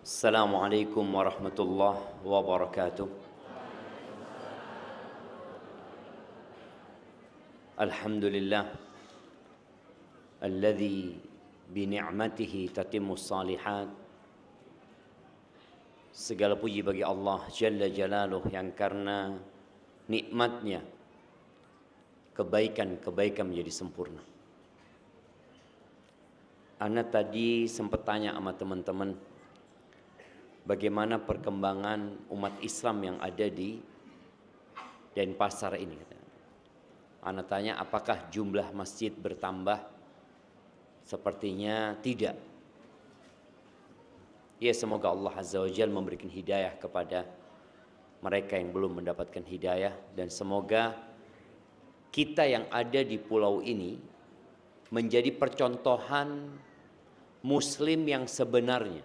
Assalamualaikum warahmatullahi wabarakatuh. Alhamdulillah alladzi bi ni'matihi tatimmus salihat. Segala puji bagi Allah Jalla Jalaluh yang karena nikmatnya kebaikan-kebaikan menjadi sempurna. Ana tadi sempat tanya sama teman-teman bagaimana perkembangan umat Islam yang ada di Denpasar ini. Ana tanya apakah jumlah masjid bertambah? Sepertinya tidak. Ya, semoga Allah Azza wa Jalla memberikan hidayah kepada mereka yang belum mendapatkan hidayah, dan semoga kita yang ada di pulau ini menjadi percontohan muslim yang sebenarnya,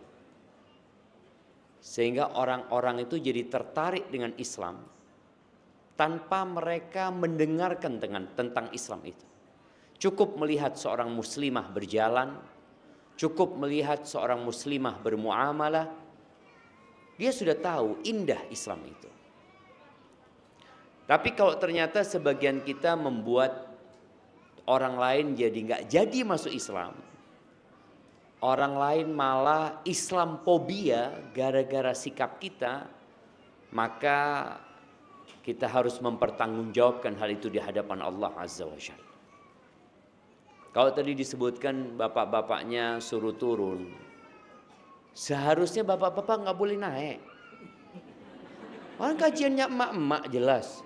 sehingga orang-orang itu jadi tertarik dengan Islam tanpa mereka mendengarkan tentang Islam itu. Cukup melihat seorang muslimah berjalan, cukup melihat seorang muslimah bermuamalah, dia sudah tahu indah Islam itu. Tapi kalau ternyata sebagian kita membuat orang lain jadi masuk Islam, orang lain malah Islamophobia gara-gara sikap kita, maka kita harus mempertanggungjawabkan hal itu di hadapan Allah Azza wa Jalla. Kalau tadi disebutkan bapak-bapaknya suruh turun, seharusnya bapak-bapak nggak boleh naik. Orang kajiannya emak-emak jelas.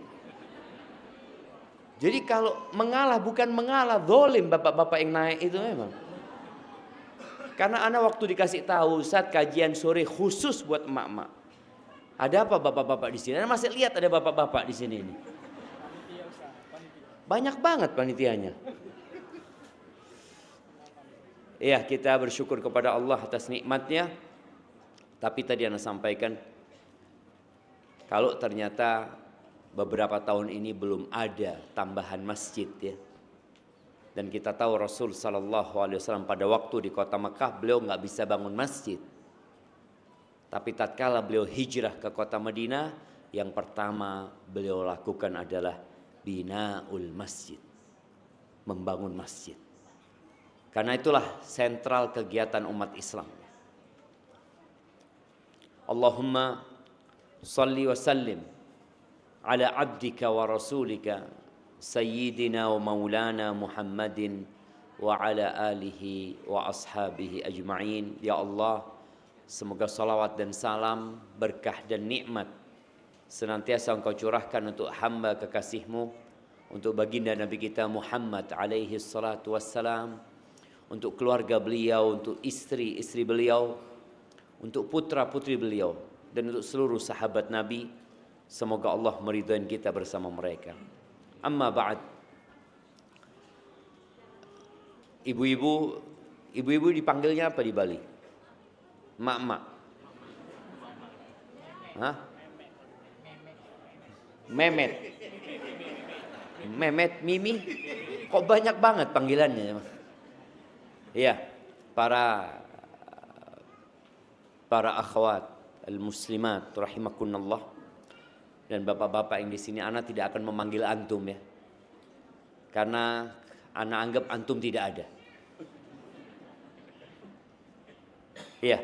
Jadi kalau mengalah bukan mengalah, zalim bapak-bapak yang naik itu memang. Karena ana waktu dikasih tahu saat kajian sore khusus buat emak-emak. Ada apa bapak-bapak di sini? Ana masih lihat ada bapak-bapak di sini ini. Banyak banget panitianya. Ya, kita bersyukur kepada Allah atas nikmatnya. Tapi tadi ana sampaikan, kalau ternyata beberapa tahun ini belum ada tambahan masjid ya. Dan kita tahu Rasul sallallahu alaihi wasallam pada waktu di kota Mekah beliau nggak bisa bangun masjid. Tapi tatkala beliau hijrah ke kota Madinah, yang pertama beliau lakukan adalah binaul masjid. Membangun masjid. Karena itulah sentral kegiatan umat Islam. Allahumma salli wa sallim ala abdika wa rasulika sayyidina wa maulana Muhammadin wa ala alihi wa ashabihi ajma'in. Ya Allah, semoga salawat dan salam, berkah dan nikmat senantiasa Engkau curahkan untuk hamba kekasih-Mu, untuk baginda Nabi kita Muhammad alaihi salatu wassalam, untuk keluarga beliau, untuk istri-istri beliau, untuk putra-putri beliau, dan untuk seluruh sahabat Nabi. Semoga Allah meridhai kita bersama mereka. Amma ba'd. Ibu-ibu dipanggilnya apa di Bali? Mak-mak. Hah? Memet. Memet, Mimi. Kok banyak banget panggilannya? Ya, para akhwat al-muslimat rahimakunallah dan bapak-bapak yang di sini, ana tidak akan memanggil antum ya. Karena ana anggap antum tidak ada. Ya.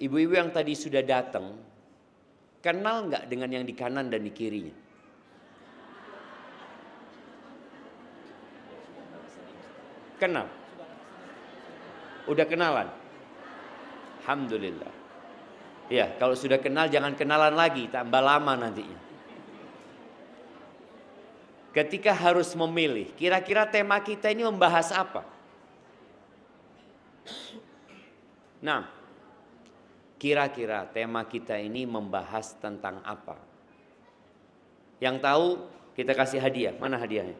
Ibu-ibu yang tadi sudah datang, kenal nggak dengan yang di kanan dan di kirinya? Kenal? Udah kenalan? Alhamdulillah. Ya, kalau sudah kenal jangan kenalan lagi, tambah lama nantinya. Ketika harus memilih, kira-kira tema kita ini membahas apa? Nah, kira-kira tema kita ini membahas tentang apa? Yang tahu kita kasih hadiah. Mana hadiahnya?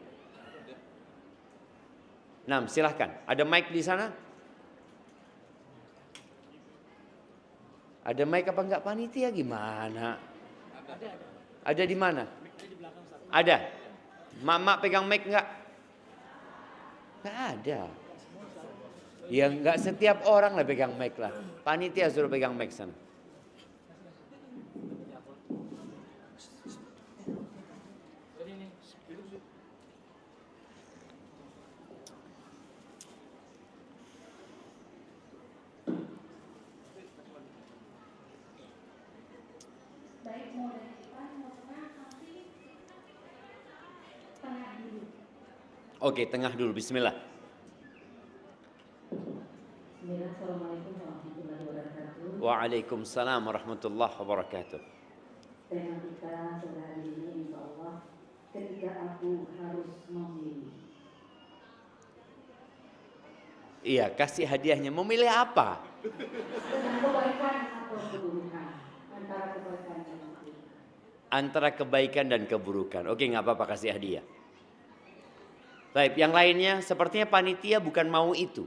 Nah, silahkan. Ada mic di sana? Ada mic apa enggak panitia gimana? Ada di mana? Ada. Mama pegang mic enggak? Enggak ada. Ya nggak setiap orang lah pegang mic lah. Panitia suruh pegang mic sana. Oke, tengah dulu. Bismillah. Assalamualaikum warahmatullahi wabarakatuh. Waalaikumsalam warahmatullahi wabarakatuh. Tema kita sore hari ini insya Allah ketika aku harus memilih. Iya, kasih hadiahnya. Memilih apa? Tentang kebaikan atau keburukan, antara kebaikan dan keburukan. Antara kebaikan dan keburukan. Oke, nggak apa-apa, kasih hadiah. Baik, yang lainnya sepertinya panitia bukan mau itu.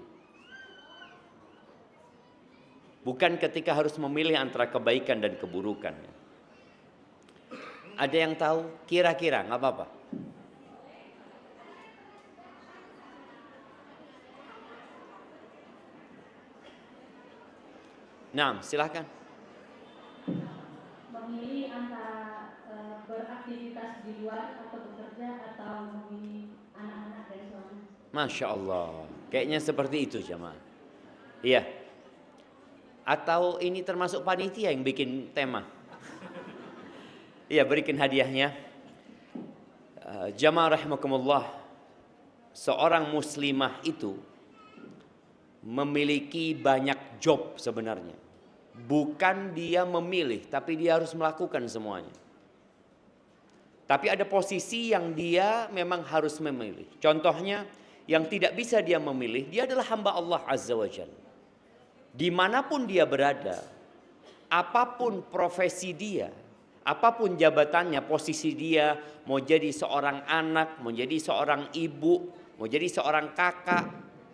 Bukan ketika harus memilih antara kebaikan dan keburukan. Ada yang tahu? Kira-kira, nggak apa-apa. Nah, silahkan. Memilih antara beraktivitas di luar atau bekerja atau memilih anak-anak dan suami. Masya Allah. Kayaknya seperti itu jemaah. Iya. Atau ini termasuk panitia yang bikin tema. Iya, berikan hadiahnya. Jamaah rahimakumullah. Seorang muslimah itu memiliki banyak job sebenarnya. Bukan dia memilih, tapi dia harus melakukan semuanya. Tapi ada posisi yang dia memang harus memilih. Contohnya, yang tidak bisa dia memilih, dia adalah hamba Allah Azza wa Jalla. Dimanapun dia berada, apapun profesi dia, apapun jabatannya, posisi dia, mau jadi seorang anak, mau jadi seorang ibu, mau jadi seorang kakak,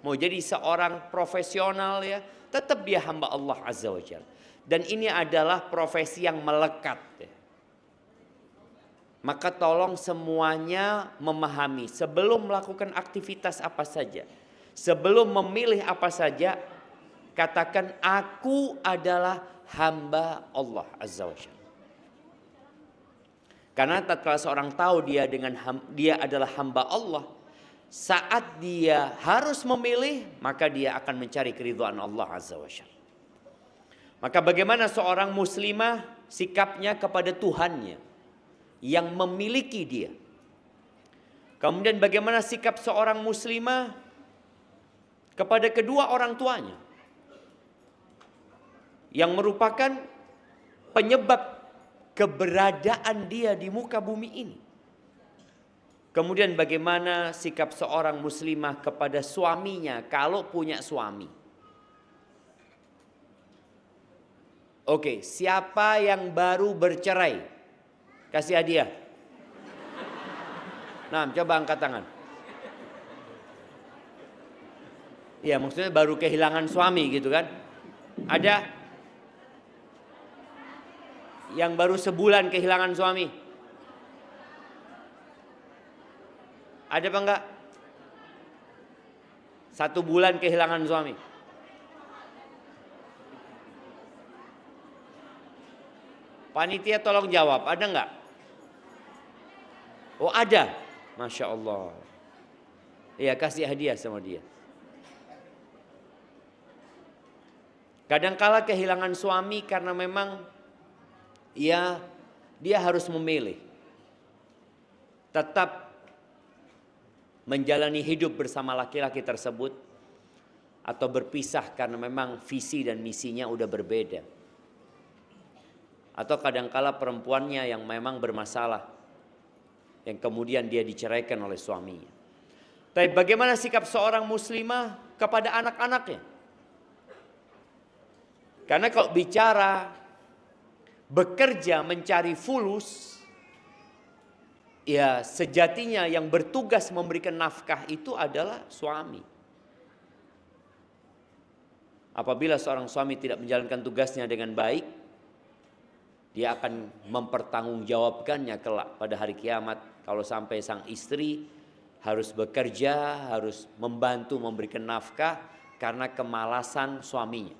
mau jadi seorang profesional ya, tetap dia hamba Allah Azza wa Jalla. Dan ini adalah profesi yang melekat ya. Maka tolong semuanya memahami sebelum melakukan aktivitas apa saja, sebelum memilih apa saja, katakan aku adalah hamba Allah Azza wa Jalla. Karena tatkala seorang tahu dia adalah hamba Allah, saat dia harus memilih, maka dia akan mencari keridhaan Allah Azza wa Jalla. Maka bagaimana seorang muslimah sikapnya kepada Tuhannya yang memiliki dia. Kemudian bagaimana sikap seorang muslimah kepada kedua orang tuanya, yang merupakan penyebab keberadaan dia di muka bumi ini. Kemudian bagaimana sikap seorang muslimah kepada suaminya kalau punya suami. Oke, siapa yang baru bercerai? Kasih hadiah. Nah, coba angkat tangan. Ya, maksudnya baru kehilangan suami gitu kan? Ada yang baru sebulan kehilangan suami? Ada apa enggak? 1 bulan kehilangan suami? Panitia tolong jawab, ada enggak? Oh ada, Masya Allah. Ya kasih hadiah sama dia. Kadangkala kehilangan suami karena memang ya dia harus memilih. Tetap menjalani hidup bersama laki-laki tersebut atau berpisah karena memang visi dan misinya udah berbeda. Atau kadangkala perempuannya yang memang bermasalah, yang kemudian dia diceraikan oleh suaminya. Tapi bagaimana sikap seorang muslimah kepada anak-anaknya? Karena kalau bicara bekerja mencari fulus, ya sejatinya yang bertugas memberikan nafkah itu adalah suami. Apabila seorang suami tidak menjalankan tugasnya dengan baik, dia akan mempertanggungjawabkannya kelak pada hari kiamat. Kalau sampai sang istri harus bekerja, harus membantu memberikan nafkah, karena kemalasan suaminya.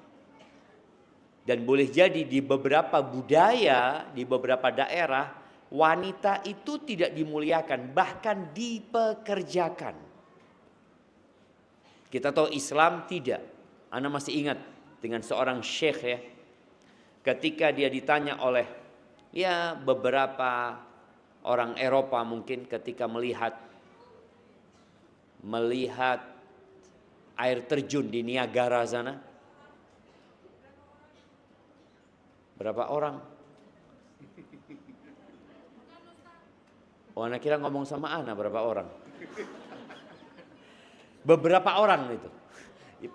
Dan boleh jadi di beberapa budaya, di beberapa daerah, wanita itu tidak dimuliakan, bahkan dipekerjakan. Kita tahu Islam tidak. Ana masih ingat dengan seorang syekh ya, ketika dia ditanya oleh beberapa orang Eropa mungkin ketika melihat air terjun di Niagara sana. Berapa orang? Oh, anak kira ngomong sama Ana berapa orang? Beberapa orang itu.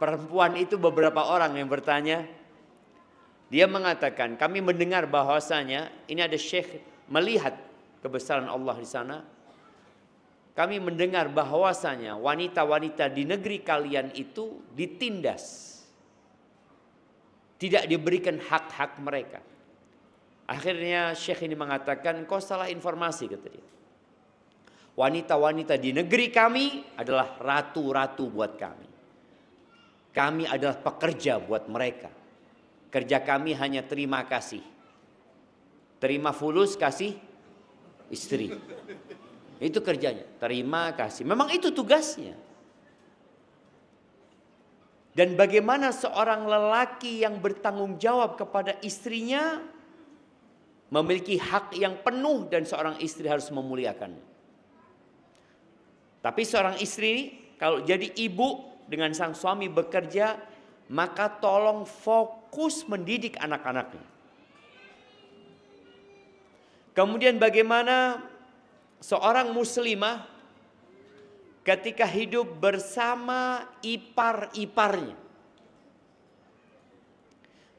Perempuan itu beberapa orang yang bertanya. Dia mengatakan, kami mendengar bahwasanya ini ada syekh melihat kebesaran Allah di sana. Kami mendengar bahwasanya wanita-wanita di negeri kalian itu ditindas. Tidak diberikan hak-hak mereka. Akhirnya syekh ini mengatakan, kau salah informasi, kata dia. Wanita-wanita di negeri kami adalah ratu-ratu buat kami. Kami adalah pekerja buat mereka. Kerja kami hanya terima kasih. Terima fulus, kasih istri. Itu kerjanya, terima kasih. Memang itu tugasnya. Dan bagaimana seorang lelaki yang bertanggung jawab kepada istrinya memiliki hak yang penuh dan seorang istri harus memuliakannya. Tapi seorang istri kalau jadi ibu dengan sang suami bekerja, maka tolong fokus mendidik anak-anaknya. Kemudian bagaimana seorang muslimah ketika hidup bersama ipar-iparnya,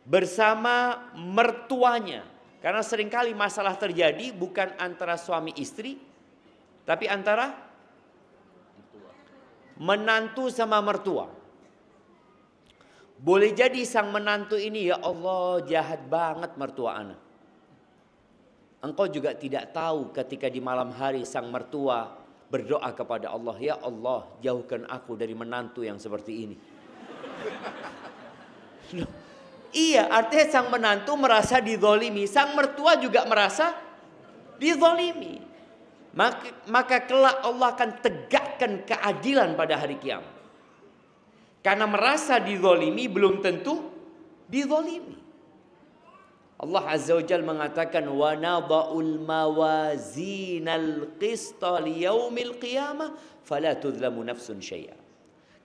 bersama mertuanya. Karena seringkali masalah terjadi bukan antara suami istri, tapi antara menantu sama mertua. Boleh jadi sang menantu ini, ya Allah jahat banget mertua anak. Engkau juga tidak tahu ketika di malam hari sang mertua berdoa kepada Allah, ya Allah jauhkan aku dari menantu yang seperti ini. Iya, artinya sang menantu merasa dizolimi, sang mertua juga merasa dizolimi. Maka kelak Allah akan tegakkan keadilan pada hari kiamat. Karena merasa dizolimi belum tentu dizolimi. Allah Azza wa Jalla mengatakan wa nadha'ul mawazinal qista liyaumil qiyamah fala tudlamu nafsun syai'a.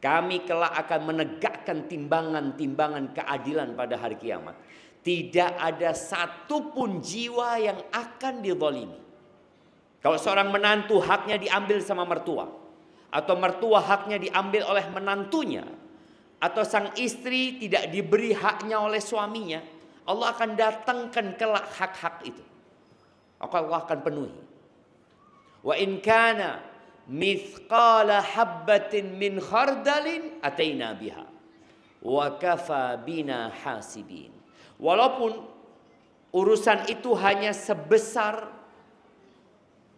Kami kelak akan menegakkan timbangan-timbangan keadilan pada hari kiamat. Tidak ada satupun jiwa yang akan dizalimi. Kalau seorang menantu haknya diambil sama mertua, atau mertua haknya diambil oleh menantunya, atau sang istri tidak diberi haknya oleh suaminya, Allah akan datangkan kelak hak-hak itu. Allah akan penuhi. Wa in kana mithqala habbatin min khardalin ataina biha wa kafa bina hasibin. Walaupun urusan itu hanya sebesar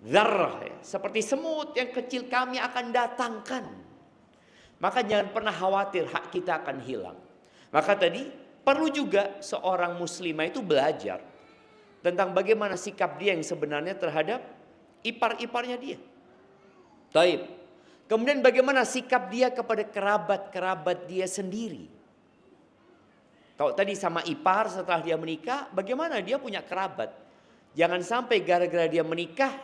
zarrah, seperti semut yang kecil, kami akan datangkan. Maka jangan pernah khawatir hak kita akan hilang. Maka tadi perlu juga seorang muslimah itu belajar tentang bagaimana sikap dia yang sebenarnya terhadap ipar-iparnya dia. Taib. Kemudian bagaimana sikap dia kepada kerabat-kerabat dia sendiri. Kalau tadi sama ipar setelah dia menikah, bagaimana dia punya kerabat. Jangan sampai gara-gara dia menikah,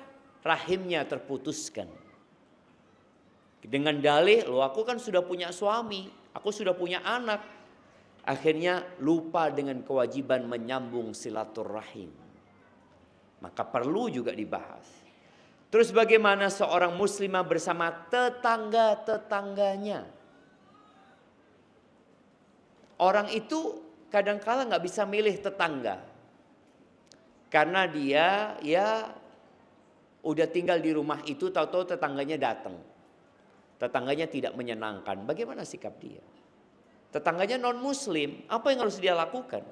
rahimnya terputuskan. Dengan dalih, loh aku kan sudah punya suami, aku sudah punya anak. Akhirnya lupa dengan kewajiban menyambung silaturahim. Maka perlu juga dibahas. Terus bagaimana seorang muslimah bersama tetangga-tetangganya. Orang itu kadang-kala gak bisa milih tetangga. Karena dia udah tinggal di rumah itu, tahu-tahu tetangganya datang. Tetangganya tidak menyenangkan. Bagaimana sikap dia? Tetangganya non-muslim, apa yang harus dia lakukan?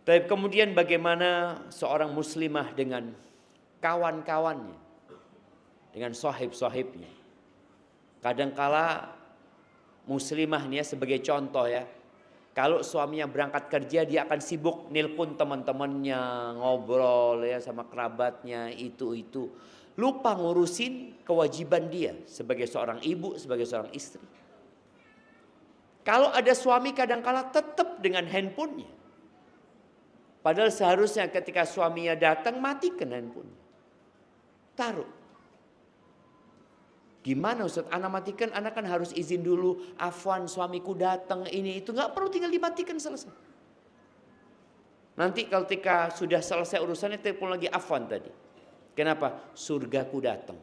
Tapi kemudian bagaimana seorang muslimah dengan kawan-kawannya, dengan sahib-sahibnya. Kadangkala muslimah nih ya, sebagai contoh ya. Kalau suaminya berangkat kerja, dia akan sibuk nelpon teman-temannya, ngobrol ya sama kerabatnya, itu. Lupa ngurusin kewajiban dia sebagai seorang ibu, sebagai seorang istri. Kalau ada suami kadang-kala tetap dengan handphonenya. Padahal seharusnya ketika suaminya datang, matikan handphonenya. Taruh. Gimana Ustaz? Anak matikan, anak kan harus izin dulu. Afwan, suamiku datang, ini itu. Nggak perlu, tinggal dimatikan, selesai. Nanti ketika sudah selesai urusannya, telepon lagi, afwan tadi. Kenapa? Surgaku datang.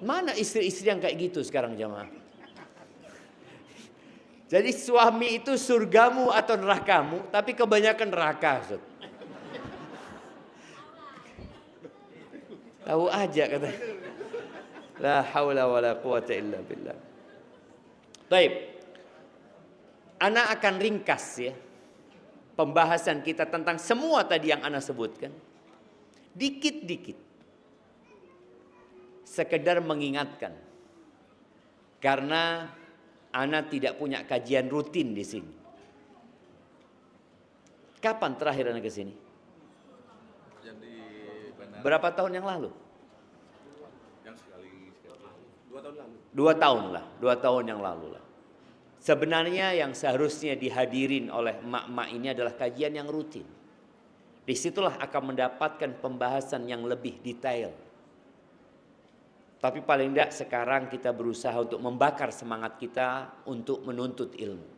Mana istri-istri yang kayak gitu sekarang jamaah? Jadi suami itu surgamu atau nerakamu, tapi kebanyakan neraka Ustaz. Tahu aja kata. La haula wala quwata illa billah. Baik. Ana akan ringkas ya pembahasan kita tentang semua tadi yang ana sebutkan. Dikit-dikit. Sekedar mengingatkan. Karena ana tidak punya kajian rutin di sini. Kapan terakhir ana ke sini? Berapa tahun yang lalu? Yang sekali. 2 tahun lalu. 2 tahun lah, 2 tahun yang lalu lah. Sebenarnya yang seharusnya dihadirin oleh emak-emak ini adalah kajian yang rutin. Disitulah akan mendapatkan pembahasan yang lebih detail. Tapi paling tidak sekarang kita berusaha untuk membakar semangat kita untuk menuntut ilmu.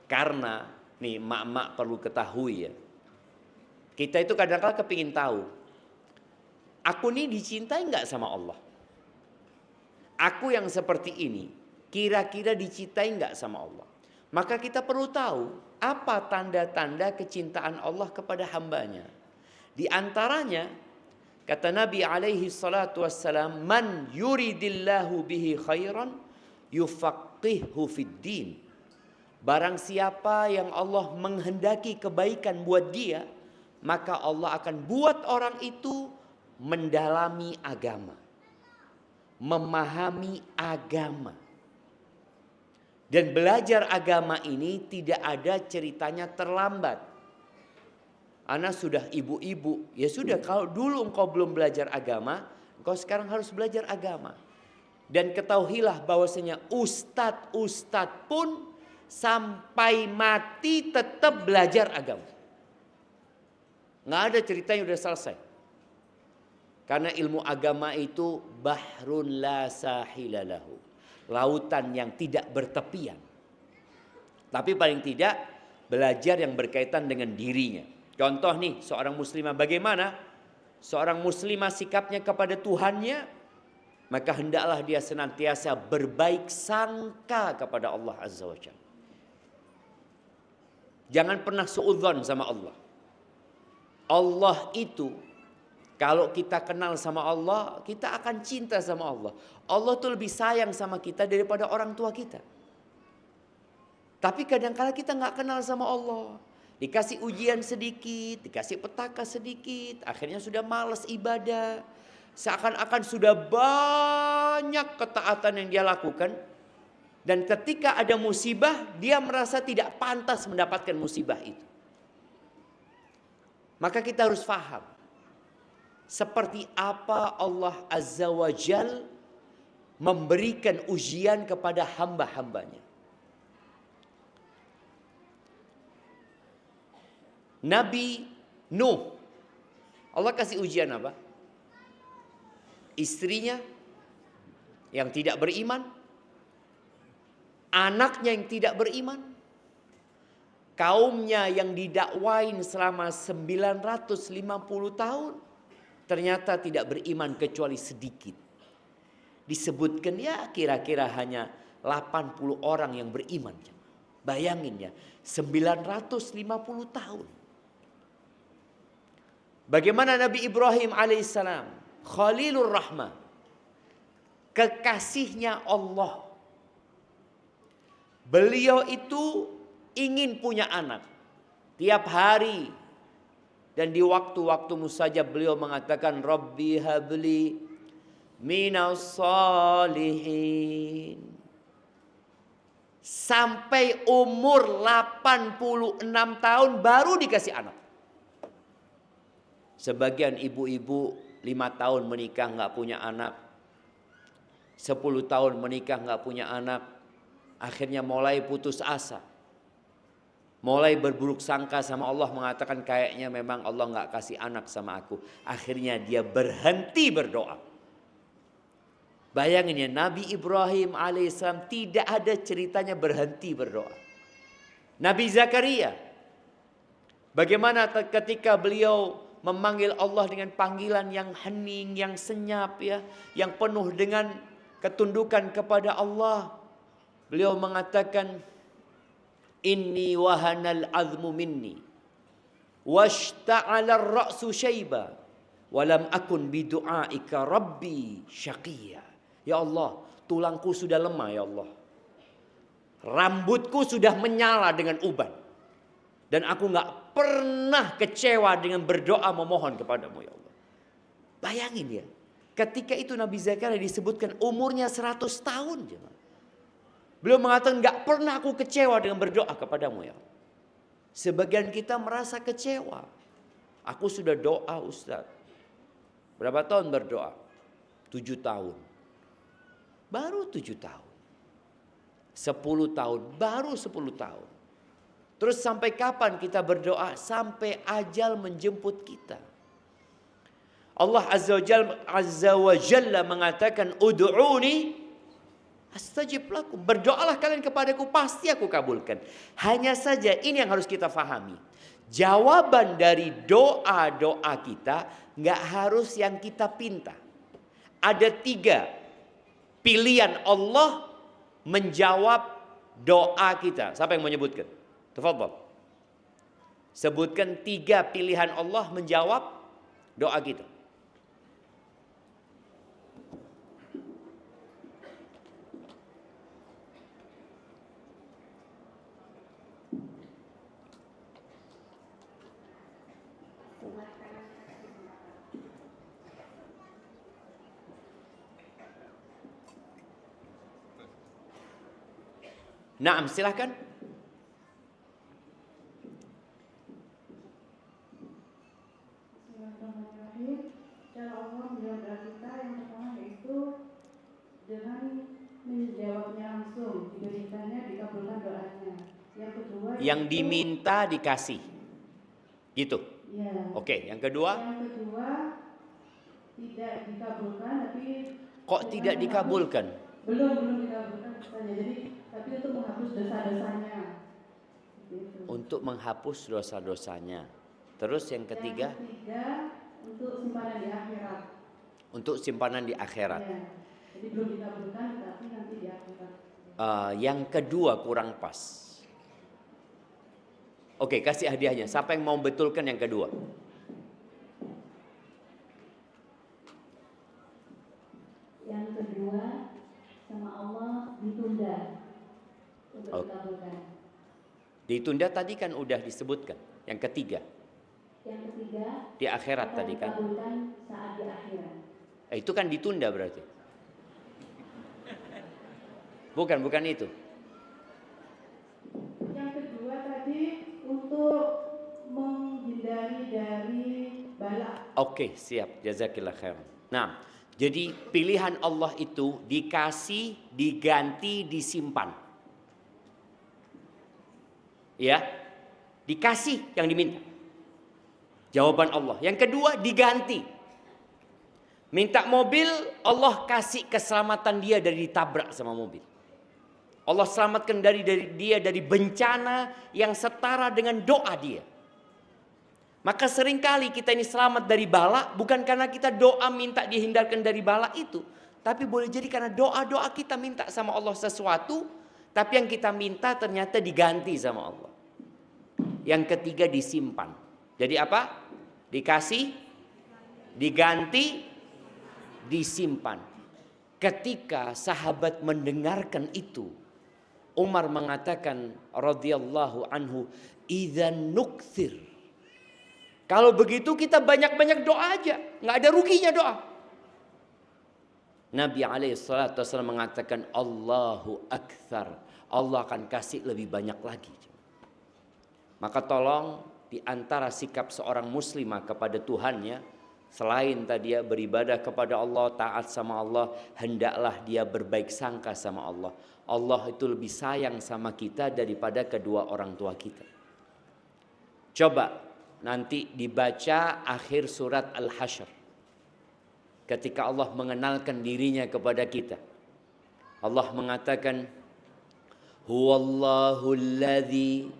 Karena nih emak-emak perlu ketahui ya. Kita itu kadang-kadang kepingin tahu. Aku ini dicintai enggak sama Allah? Aku yang seperti ini kira-kira dicintai enggak sama Allah? Maka kita perlu tahu apa tanda-tanda kecintaan Allah kepada hambanya. Di antaranya kata Nabi alaihi salatu wassalam, man yuridillahu bihi khairan yufaqihu fid din. Barang siapa yang Allah menghendaki kebaikan buat dia, maka Allah akan buat orang itu mendalami agama, memahami agama. Dan belajar agama ini tidak ada ceritanya terlambat. Ana sudah ibu-ibu, ya sudah, kalau dulu engkau belum belajar agama, engkau sekarang harus belajar agama. Dan ketahuilah bahwasanya ustadz pun sampai mati tetap belajar agama. Nggak ada ceritanya udah selesai. Karena ilmu agama itu bahrun la sahilalahu, lautan yang tidak bertepian. Tapi paling tidak belajar yang berkaitan dengan dirinya. Contoh nih, seorang muslimah bagaimana? Seorang muslimah sikapnya kepada Tuhannya, maka hendaklah dia senantiasa berbaik sangka kepada Allah Azza wa Jalla. Jangan pernah suudzon sama Allah. Allah itu, kalau kita kenal sama Allah, kita akan cinta sama Allah. Allah tuh lebih sayang sama kita daripada orang tua kita. Tapi kadang-kala kita nggak kenal sama Allah. Dikasih ujian sedikit, dikasih petaka sedikit, akhirnya sudah malas ibadah. Seakan-akan sudah banyak ketaatan yang dia lakukan. Dan ketika ada musibah, dia merasa tidak pantas mendapatkan musibah itu. Maka kita harus paham. Seperti apa Allah Azza wa Jal memberikan ujian kepada hamba-hambanya. Nabi Nuh, Allah kasih ujian apa? Istrinya yang tidak beriman, anaknya yang tidak beriman, kaumnya yang didakwain selama 950 tahun, ternyata tidak beriman kecuali sedikit. Disebutkan ya kira-kira hanya 80 orang yang beriman. Bayangin ya, 950 tahun. Bagaimana Nabi Ibrahim alaihissalam, Khalilur Rahman, kekasihnya Allah. Beliau itu ingin punya anak. Tiap hari dan di waktu-waktu mustajab beliau mengatakan, Rabbi habli minas salihin. Sampai umur 86 tahun baru dikasih anak. Sebagian ibu-ibu 5 tahun menikah nggak punya anak. 10 tahun menikah nggak punya anak. Akhirnya mulai putus asa. Mulai berburuk sangka sama Allah, mengatakan kayaknya memang Allah nggak kasih anak sama aku. Akhirnya dia berhenti berdoa. Bayangin ya, Nabi Ibrahim alaihissalam tidak ada ceritanya berhenti berdoa. Nabi Zakaria, bagaimana ketika beliau memanggil Allah dengan panggilan yang hening, yang senyap ya, yang penuh dengan ketundukan kepada Allah. Beliau mengatakan, inni wahanal azmu minni washta'ala ar-ra'su syaiba walam akun bidu'aika rabbi syaqiyya. Ya Allah, tulangku sudah lemah ya Allah. Rambutku sudah menyala dengan uban. Dan aku gak pernah kecewa dengan berdoa memohon kepadamu ya Allah. Bayangin ya, ketika itu Nabi Zakaria disebutkan umurnya 100 tahun. Beliau mengatakan gak pernah aku kecewa dengan berdoa kepadamu ya Allah. Sebagian kita merasa kecewa. Aku sudah doa Ustaz. Berapa tahun berdoa? 7 tahun. Baru 7 tahun. 10 tahun. Baru 10 tahun. Terus sampai kapan kita berdoa? Sampai ajal menjemput kita. Allah Azza wa Jalla mengatakan, Ud'uni astajib lakum. Berdoalah kalian kepadaku, pasti aku kabulkan. Hanya saja ini yang harus kita fahami. Jawaban dari doa-doa kita gak harus yang kita pinta. Ada 3 pilihan Allah menjawab doa kita. Siapa yang mau menyebutkan? Tafadhal. Sebutkan 3 pilihan Allah menjawab doa kita. Naam, silahkan. Bismillahirrahmanirrahim. Cara Allah menjawab kita yang pertama yaitu dengan menjawabnya langsung, diberikannya, dikabulkan doanya. Yang kedua, yang diminta dikasih. Gitu. Ya. Oke, yang kedua? Yang kedua tidak dikabulkan, tapi kok tidak dikabulkan? Belum dikabulkan saja. Jadi tapi untuk menghapus dosa-dosanya. Gitu. Untuk menghapus dosa-dosanya. Terus yang ketiga? Yang ketiga untuk simpanan di akhirat. Untuk simpanan di akhirat. Ya. Jadi belum dikabulkan tapi nanti di akhirat. Yang kedua kurang pas. Oke, kasih hadiahnya. Siapa yang mau betulkan yang kedua? Yang kedua sama Allah ditunda untuk dikabulkan. Ditunda tadi kan udah disebutkan. Yang ketiga? Yang ketiga di akhirat tadi kan? Dikabulkan saat di akhirat. Itu kan ditunda berarti. Bukan itu. Yang kedua tadi untuk menghindari dari bala. Oke, siap. Jazakillah khairan. Nah, jadi pilihan Allah itu dikasih, diganti, disimpan. Ya, dikasih yang diminta. Jawaban Allah. Yang kedua diganti. Minta mobil, Allah kasih keselamatan dia dari ditabrak sama mobil. Allah selamatkan dia dari bencana yang setara dengan doa dia. Maka seringkali kita ini selamat dari bala bukan karena kita doa minta dihindarkan dari bala itu, tapi boleh jadi karena doa-doa kita minta sama Allah sesuatu, tapi yang kita minta ternyata diganti sama Allah. Yang ketiga disimpan. Jadi apa? Dikasih, diganti, disimpan. Ketika sahabat mendengarkan itu, Umar mengatakan radhiyallahu anhu, idzan nukthir. Kalau begitu kita banyak-banyak doa aja, nggak ada ruginya doa. Nabi SAW mengatakan Allahu Akbar. Allah akan kasih lebih banyak lagi. Maka tolong di antara sikap seorang muslimah kepada Tuhannya, selain tadi dia beribadah kepada Allah, taat sama Allah, hendaklah dia berbaik sangka sama Allah. Allah itu lebih sayang sama kita daripada kedua orang tua kita. Coba nanti dibaca akhir surat Al-Hasyr. Ketika Allah mengenalkan dirinya kepada kita, Allah mengatakan, Huwallahu alladzi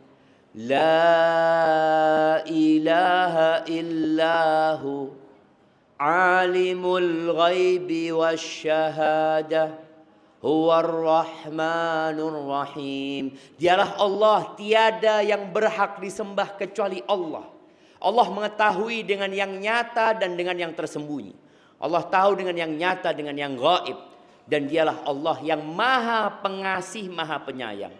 la ilaha illahu alimul ghaibi wasyahadah huwar rahmanur rahim. Dialah Allah, tiada yang berhak disembah kecuali Allah. Allah mengetahui dengan yang nyata dan dengan yang tersembunyi. Allah tahu dengan yang nyata, dengan yang gaib. Dan dialah Allah yang maha pengasih, maha penyayang.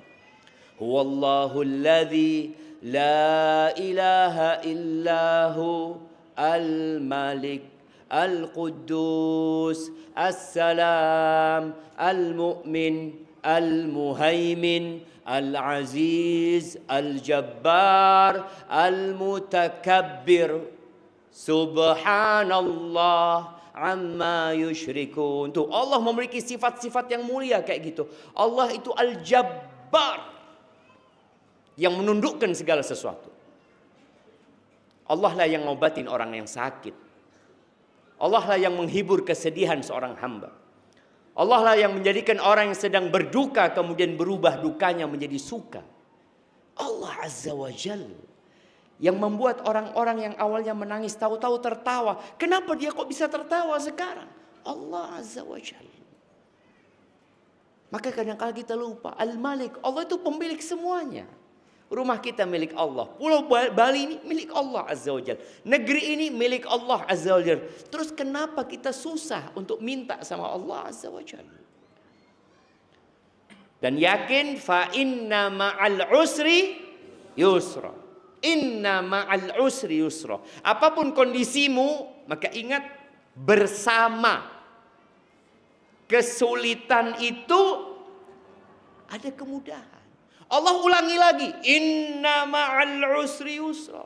Huwallahu alladzi la ilaha illahu al-malik al-quddus as-salam al-mu'min al-muhaimin al-aziz al-jabbar al-mutakabbir subhanallah amma yusyrikun. Tuh, Allah memiliki sifat-sifat yang mulia kayak gitu. Allah itu Al-Jabbar, yang menundukkan segala sesuatu. Allah lah yang ngobatin orang yang sakit. Allah lah yang menghibur kesedihan seorang hamba. Allah lah yang menjadikan orang yang sedang berduka kemudian berubah dukanya menjadi suka. Allah Azza wa Jalla yang membuat orang-orang yang awalnya menangis tahu-tahu tertawa. Kenapa dia kok bisa tertawa sekarang? Allah Azza wa Jalla. Maka kadang-kadang kita lupa, Al-Malik, Allah itu pemilik semuanya. Rumah kita milik Allah, Pulau Bali ini milik Allah Azza wa Jalla, negeri ini milik Allah Azza wa Jalla. Terus kenapa kita susah untuk minta sama Allah Azza wa Jalla? Dan yakin, fa inna ma'al usri yusra. Inna ma'al usri yusra. Apapun kondisimu, maka ingat, bersama kesulitan itu ada kemudahan. Allah ulangi lagi, inna ma'al usri yusra.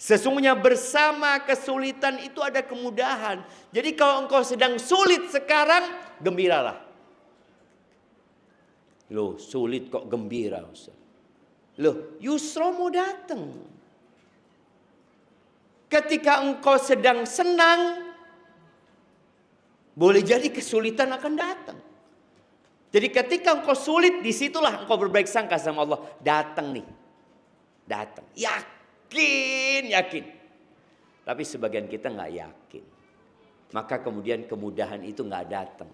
Sesungguhnya bersama kesulitan itu ada kemudahan. Jadi kalau engkau sedang sulit sekarang, gembiralah. Loh, sulit kok gembira, Ustaz? Loh, yusra mau datang. Ketika engkau sedang senang, boleh jadi kesulitan akan datang. Jadi ketika engkau sulit, disitulah engkau berbaik sangka sama Allah. Datang nih. Datang. Yakin. Tapi sebagian kita nggak yakin. Maka kemudian kemudahan itu nggak datang.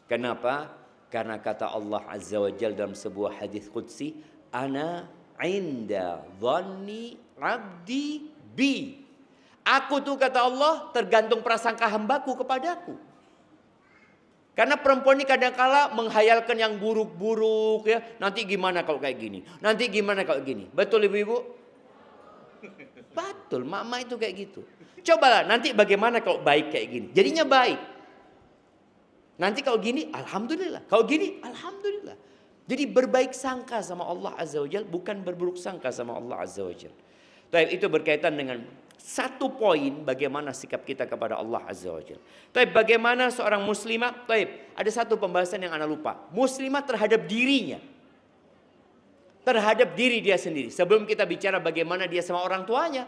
Kenapa? Karena kata Allah Azza wa Jalla dalam sebuah hadis qudsi, Ana inda dhanni abdi bi. Aku tuh kata Allah tergantung prasangka hambaku kepadaku. Karena perempuan ini kadang-kala menghayalkan yang buruk-buruk ya. Nanti gimana kalau kayak gini? Nanti gimana kalau gini? Betul ibu-ibu? Betul, mama itu kayak gitu. Cobalah nanti bagaimana kalau baik kayak gini? Jadinya baik. Nanti kalau gini, alhamdulillah. Kalau gini, alhamdulillah. Jadi berbaik sangka sama Allah Azza wa Jalla, bukan berburuk sangka sama Allah Azza wa Jalla. Itu berkaitan dengan satu poin bagaimana sikap kita kepada Allah Azza wa Jalla. Bagaimana seorang muslimah? Ada satu pembahasan yang ana lupa. Muslimah terhadap dirinya. Terhadap diri dia sendiri. Sebelum kita bicara bagaimana dia sama orang tuanya.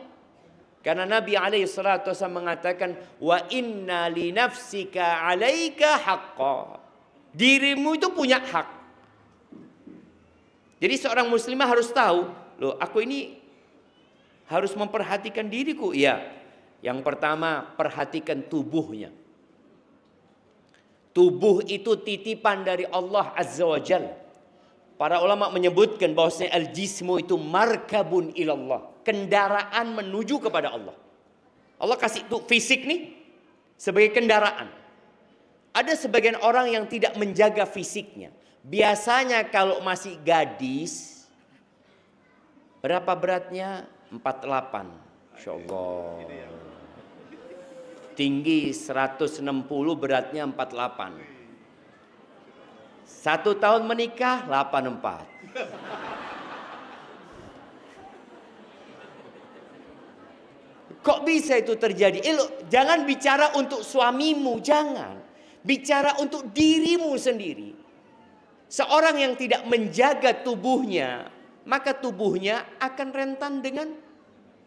Karena Nabi SAW mengatakan, wa inna li nafsika alaika haqqa. Dirimu itu punya hak. Jadi seorang muslimah harus tahu, loh aku ini harus memperhatikan diriku. Iya. Yang pertama, perhatikan tubuhnya. Tubuh itu titipan dari Allah Azza wa Jalla. Para ulama menyebutkan bahwasanya al-jismu itu markabun ilallah. Kendaraan menuju kepada Allah. Allah kasih tuh fisik nih sebagai kendaraan. Ada sebagian orang yang tidak menjaga fisiknya. Biasanya kalau masih gadis, berapa beratnya? 48. Insya Allah. Tinggi 160, beratnya 48. 1 tahun menikah 84. Kok bisa itu terjadi? Jangan bicara untuk suamimu, jangan. Bicara untuk dirimu sendiri. Seorang yang tidak menjaga tubuhnya, maka tubuhnya akan rentan dengan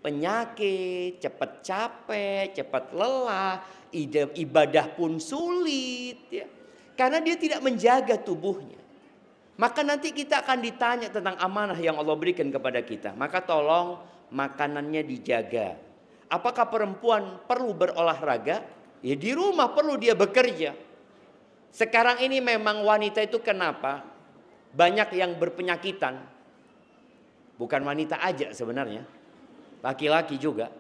penyakit, cepat capek, cepat lelah, ibadah pun sulit ya. Karena dia tidak menjaga tubuhnya. Maka nanti kita akan ditanya tentang amanah yang Allah berikan kepada kita. Maka tolong makanannya dijaga. Apakah perempuan perlu berolahraga? Ya di rumah perlu dia bekerja. Sekarang ini memang wanita itu kenapa banyak yang berpenyakitan. Bukan wanita aja sebenarnya. Laki-laki juga.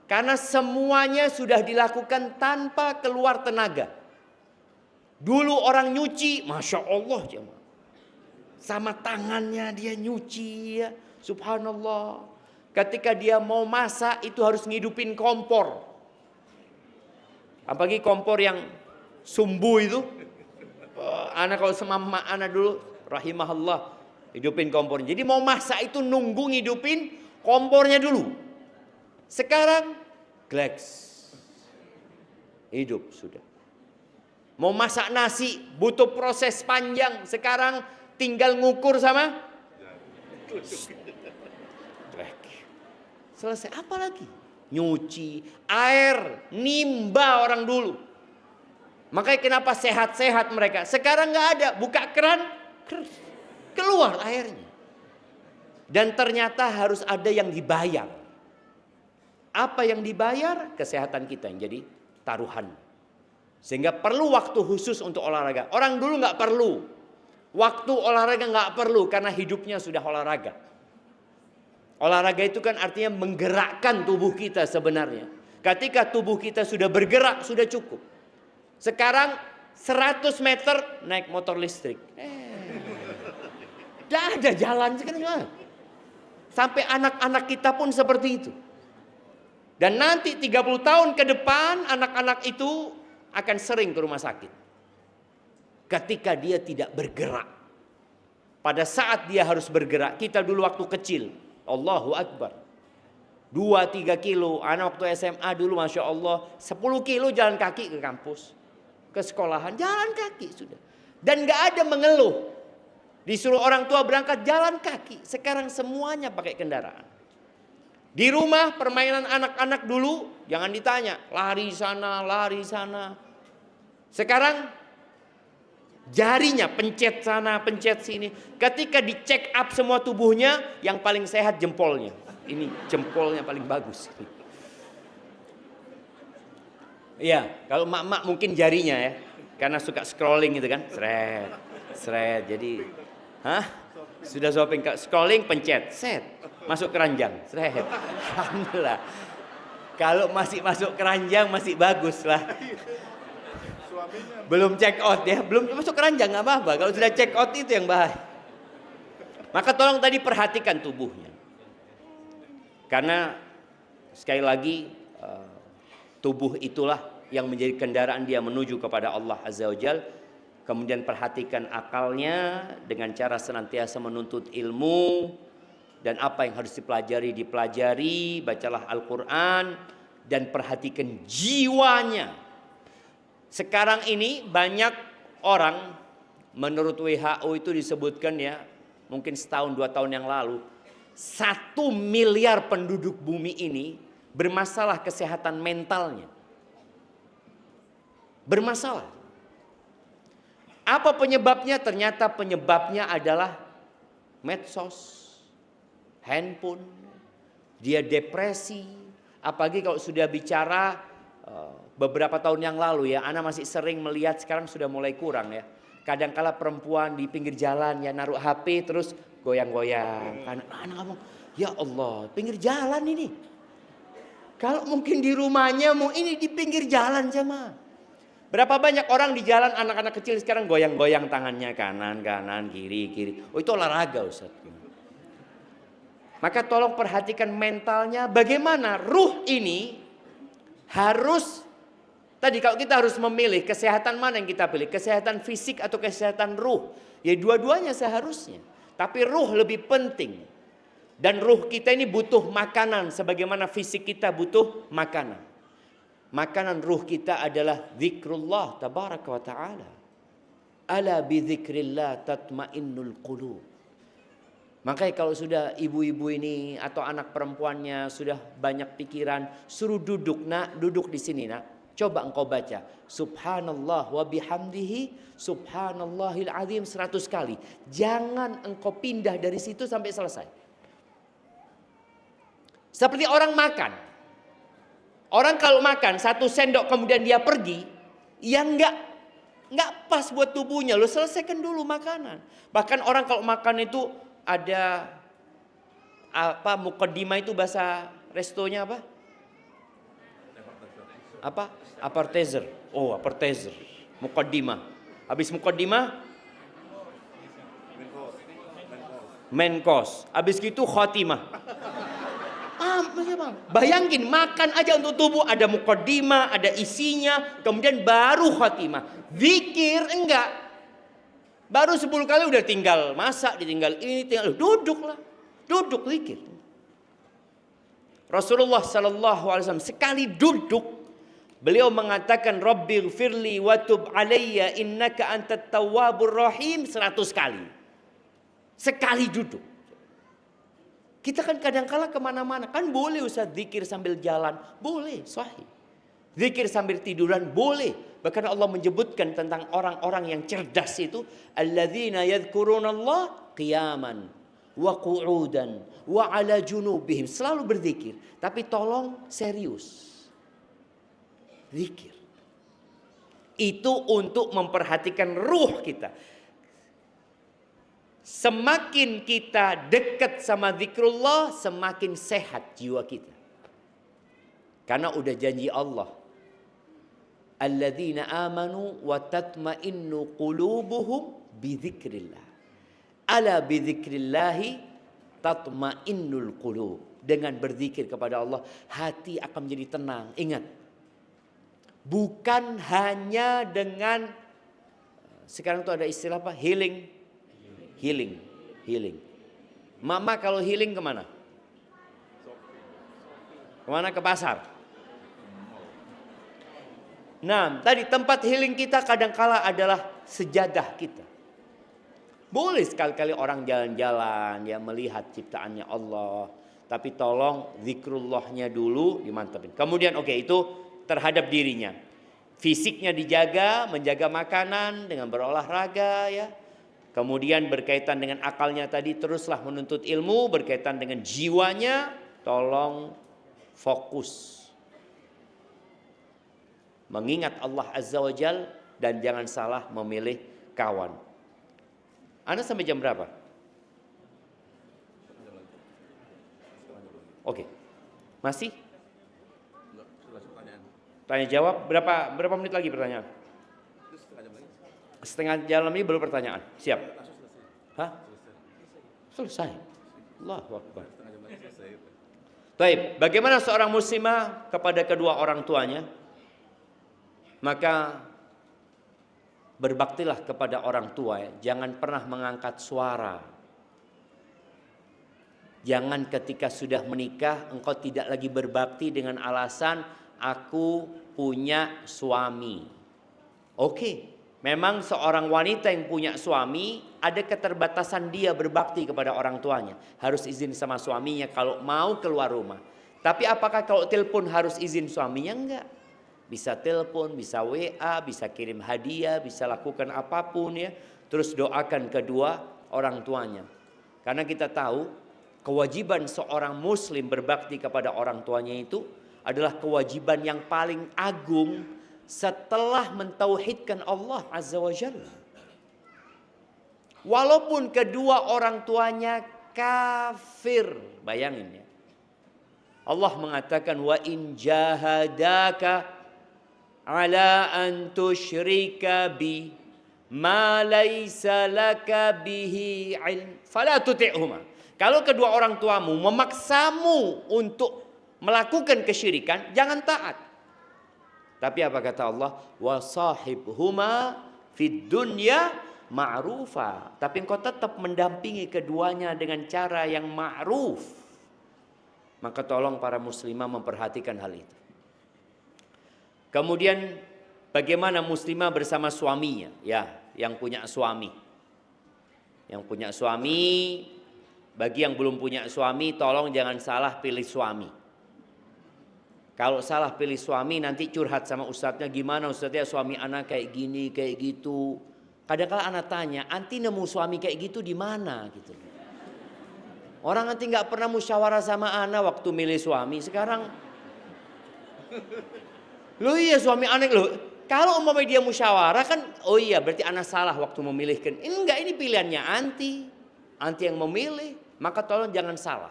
Karena semuanya sudah dilakukan tanpa keluar tenaga. Dulu orang nyuci, Masya Allah jemaah. Sama tangannya dia nyuci ya. Subhanallah. Ketika dia mau masak itu harus ngidupin kompor. Apalagi kompor yang sumbu itu. Anak kalau sama emak anak dulu, rahimahullah, hidupin kompornya. Jadi mau masak itu nunggu ngidupin kompornya dulu. Sekarang gleks. Hidup sudah. Mau masak nasi butuh proses panjang. Sekarang tinggal ngukur sama selesai. Apa lagi? Nyuci, air, nimba orang dulu. Makanya kenapa sehat-sehat mereka. Sekarang nggak ada, buka keran, keluar airnya. Dan ternyata harus ada yang dibayar. Apa yang dibayar? Kesehatan kita yang jadi taruhan. Sehingga perlu waktu khusus untuk olahraga. Orang dulu nggak perlu. Waktu olahraga nggak perlu karena hidupnya sudah olahraga. Olahraga itu kan artinya menggerakkan tubuh kita sebenarnya. Ketika tubuh kita sudah bergerak, sudah cukup. Sekarang 100 meter naik motor listrik. Tidak ada jalan sekarang. Sampai anak-anak kita pun seperti itu. Dan nanti 30 tahun ke depan anak-anak itu akan sering ke rumah sakit. Ketika dia tidak bergerak. Pada saat dia harus bergerak, kita dulu waktu kecil. Allahu Akbar. 2-3 kilo. Anak waktu SMA dulu Masya Allah 10 kilo jalan kaki ke kampus. Ke sekolahan jalan kaki sudah. Dan gak ada mengeluh. Disuruh orang tua berangkat jalan kaki. Sekarang semuanya pakai kendaraan. Di rumah permainan anak-anak dulu jangan ditanya. Lari sana, lari sana. Sekarang jarinya pencet sana, pencet sini. Ketika di check up semua tubuhnya, yang paling sehat jempolnya. Ini jempolnya paling bagus. Iya, kalau mak-mak mungkin jarinya ya. Karena suka scrolling gitu kan. Seret, seret. Jadi, sudah shopping, scrolling, pencet, set. Masuk keranjang, seret. Alhamdulillah. Kalau masih masuk keranjang masih bagus lah. Belum check out ya, belum masuk keranjang nggak apa-apa. Kalau sudah check out itu yang bahaya. Maka tolong tadi perhatikan tubuhnya. Karena sekali lagi tubuh itulah yang menjadi kendaraan dia menuju kepada Allah Azza wa Jalla. Kemudian perhatikan akalnya dengan cara senantiasa menuntut ilmu dan apa yang harus dipelajari, bacalah Al-Qur'an dan perhatikan jiwanya. Sekarang ini banyak orang, menurut WHO itu disebutkan ya, mungkin setahun 2 tahun yang lalu, 1 miliar penduduk bumi ini bermasalah kesehatan mentalnya. Bermasalah. Apa penyebabnya? Ternyata penyebabnya adalah medsos, handphone, dia depresi, apalagi kalau sudah bicara beberapa tahun yang lalu ya, Ana masih sering melihat, sekarang sudah mulai kurang ya. Kadangkala perempuan di pinggir jalan ya naruh HP terus goyang-goyang. Ana ngomong, ya Allah, pinggir jalan ini. Kalau mungkin di rumahnya mau ini di pinggir jalan jemaah. Berapa banyak orang di jalan anak-anak kecil sekarang goyang-goyang tangannya kanan, kiri. Oh itu olahraga Ustaz. Maka tolong perhatikan mentalnya, bagaimana ruh ini harus Tadi kalau kita harus memilih kesehatan mana yang kita pilih, kesehatan fisik atau kesehatan ruh, ya dua-duanya seharusnya. Tapi ruh lebih penting. Dan ruh kita ini butuh makanan sebagaimana fisik kita butuh makanan. Makanan ruh kita adalah zikrullah tabaraka wa ta'ala. Ala bi zikrillah tatmainnul qulub. Makanya kalau sudah ibu-ibu ini atau anak perempuannya sudah banyak pikiran, suruh duduk, nak, duduk di sini, nak. Coba engkau baca subhanallah wa bihamdihi subhanallahil azim 100 kali. Jangan engkau pindah dari situ sampai selesai. Seperti orang makan. Orang kalau makan 1 sendok kemudian dia pergi, ya enggak pas buat tubuhnya. Lo selesaikan dulu makanan. Bahkan orang kalau makan itu ada apa, mukaddimah itu bahasa restonya apa? Apa? Appetizer. Oh, appetizer. Mukaddimah. Habis mukaddimah main course. Habis gitu khatimah. Bayangin makan aja untuk tubuh, ada mukaddimah, ada isinya, kemudian baru khatimah. Zikir enggak. Baru 10 kali udah tinggal masak, ditinggal ini, tinggal duduklah. Duduk zikir. Rasulullah sallallahu alaihi wasallam sekali duduk beliau mengatakan Rabbighfirli wa tub alayya innaka antat tawwabur rahim 100 kali. Sekali duduk. Kita kan kadang-kala kemana-mana. Kan boleh Ustaz zikir sambil jalan. Boleh, sahih. Zikir sambil tiduran boleh. Bahkan Allah menyebutkan tentang orang-orang yang cerdas itu. Alladzina yadhkurunallah qiyaman wa qu'udan wa ala junubihim. Selalu berzikir. Tapi tolong serius. Zikir. Itu untuk memperhatikan ruh kita. Semakin kita dekat sama zikrullah, semakin sehat jiwa kita. Karena udah janji Allah. Alladzina amanu wa tatma'innu qulubuhum bi dzikrillah. Ala bi dzikrillahi tatma'innul qulub. Dengan berzikir kepada Allah, hati akan menjadi tenang. Ingat. Bukan hanya dengan, sekarang tuh ada istilah apa? Healing. Mama kalau healing kemana? Kemana? Ke pasar. Nah, tadi tempat healing kita kadangkala adalah sejadah kita. Boleh sekali-kali orang jalan-jalan, ya melihat ciptaannya Allah. Tapi tolong zikrullahnya dulu dimantapin. Kemudian itu terhadap dirinya. Fisiknya dijaga, menjaga makanan dengan berolahraga ya. Kemudian berkaitan dengan akalnya tadi teruslah menuntut ilmu, berkaitan dengan jiwanya tolong fokus. Mengingat Allah Azza wa Jal dan jangan salah memilih kawan. Anda sampai jam berapa? Oke. Masih? Tanya jawab berapa menit lagi pertanyaan? Setengah jam ini baru pertanyaan. Siap? Hah? Selesai. Allahu Akbar. Baik, bagaimana seorang muslimah kepada kedua orang tuanya? Maka berbaktilah kepada orang tua ya. Jangan pernah mengangkat suara. Jangan ketika sudah menikah engkau tidak lagi berbakti dengan alasan aku punya suami. Oke. Memang seorang wanita yang punya suami ada keterbatasan dia berbakti kepada orang tuanya. Harus izin sama suaminya kalau mau keluar rumah. Tapi apakah kalau telepon harus izin suaminya? Enggak. Bisa telepon, bisa WA, bisa kirim hadiah, bisa lakukan apapun ya. Terus doakan kedua orang tuanya. Karena kita tahu kewajiban seorang muslim berbakti kepada orang tuanya itu adalah kewajiban yang paling agung setelah mentauhidkan Allah Azza wa Jalla. Walaupun kedua orang tuanya kafir. Bayangin ya. Allah mengatakan wa in jahadaka ala an tusyrika bi ma laysa laka bihi ilm fala tuti'huma. Kalau kedua orang tuamu memaksamu untuk melakukan kesyirikan, jangan taat. Tapi apa kata Allah? Wa sahibhuma fid dunya ma'rufa. Tapi engkau tetap mendampingi keduanya dengan cara yang ma'ruf. Maka tolong para muslimah memperhatikan hal itu. Kemudian bagaimana muslimah bersama suaminya? Ya, yang punya suami. Yang punya suami, bagi yang belum punya suami, tolong jangan salah pilih suami. Kalau salah pilih suami nanti curhat sama ustadznya, gimana ustadznya suami anak kayak gini, kayak gitu. Kadang-kadang anak tanya, anti nemu suami kayak gitu di mana gitu. Orang nanti nggak pernah musyawarah sama anak waktu milih suami. Sekarang, lo iya suami anak lo. Kalau umpamanya dia musyawarah kan, oh iya berarti anak salah waktu memilihkan. Ini enggak, ini pilihannya anti yang memilih. Maka tolong jangan salah.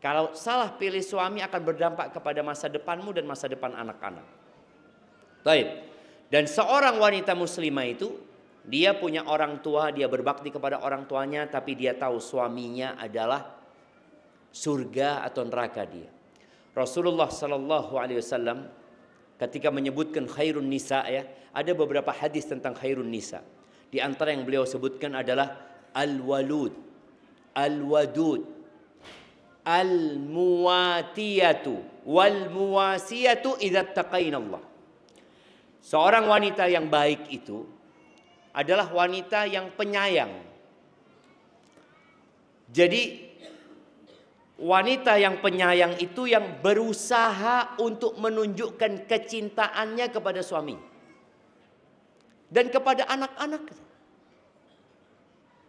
Kalau salah pilih suami akan berdampak kepada masa depanmu dan masa depan anak-anak. Baik. Dan seorang wanita muslimah itu, dia punya orang tua, dia berbakti kepada orang tuanya, tapi dia tahu suaminya adalah surga atau neraka dia. Rasulullah Sallallahu Alaihi Wasallam ketika menyebutkan khairun nisa, ya, ada beberapa hadis tentang khairun nisa. Di antara yang beliau sebutkan adalah al-walud, al-wadud, al-muwatiyatu, wal-muwasiyatu idza taqainallah. Seorang wanita yang baik itu adalah wanita yang penyayang. Jadi wanita yang penyayang itu yang berusaha untuk menunjukkan kecintaannya kepada suami dan kepada anak-anak.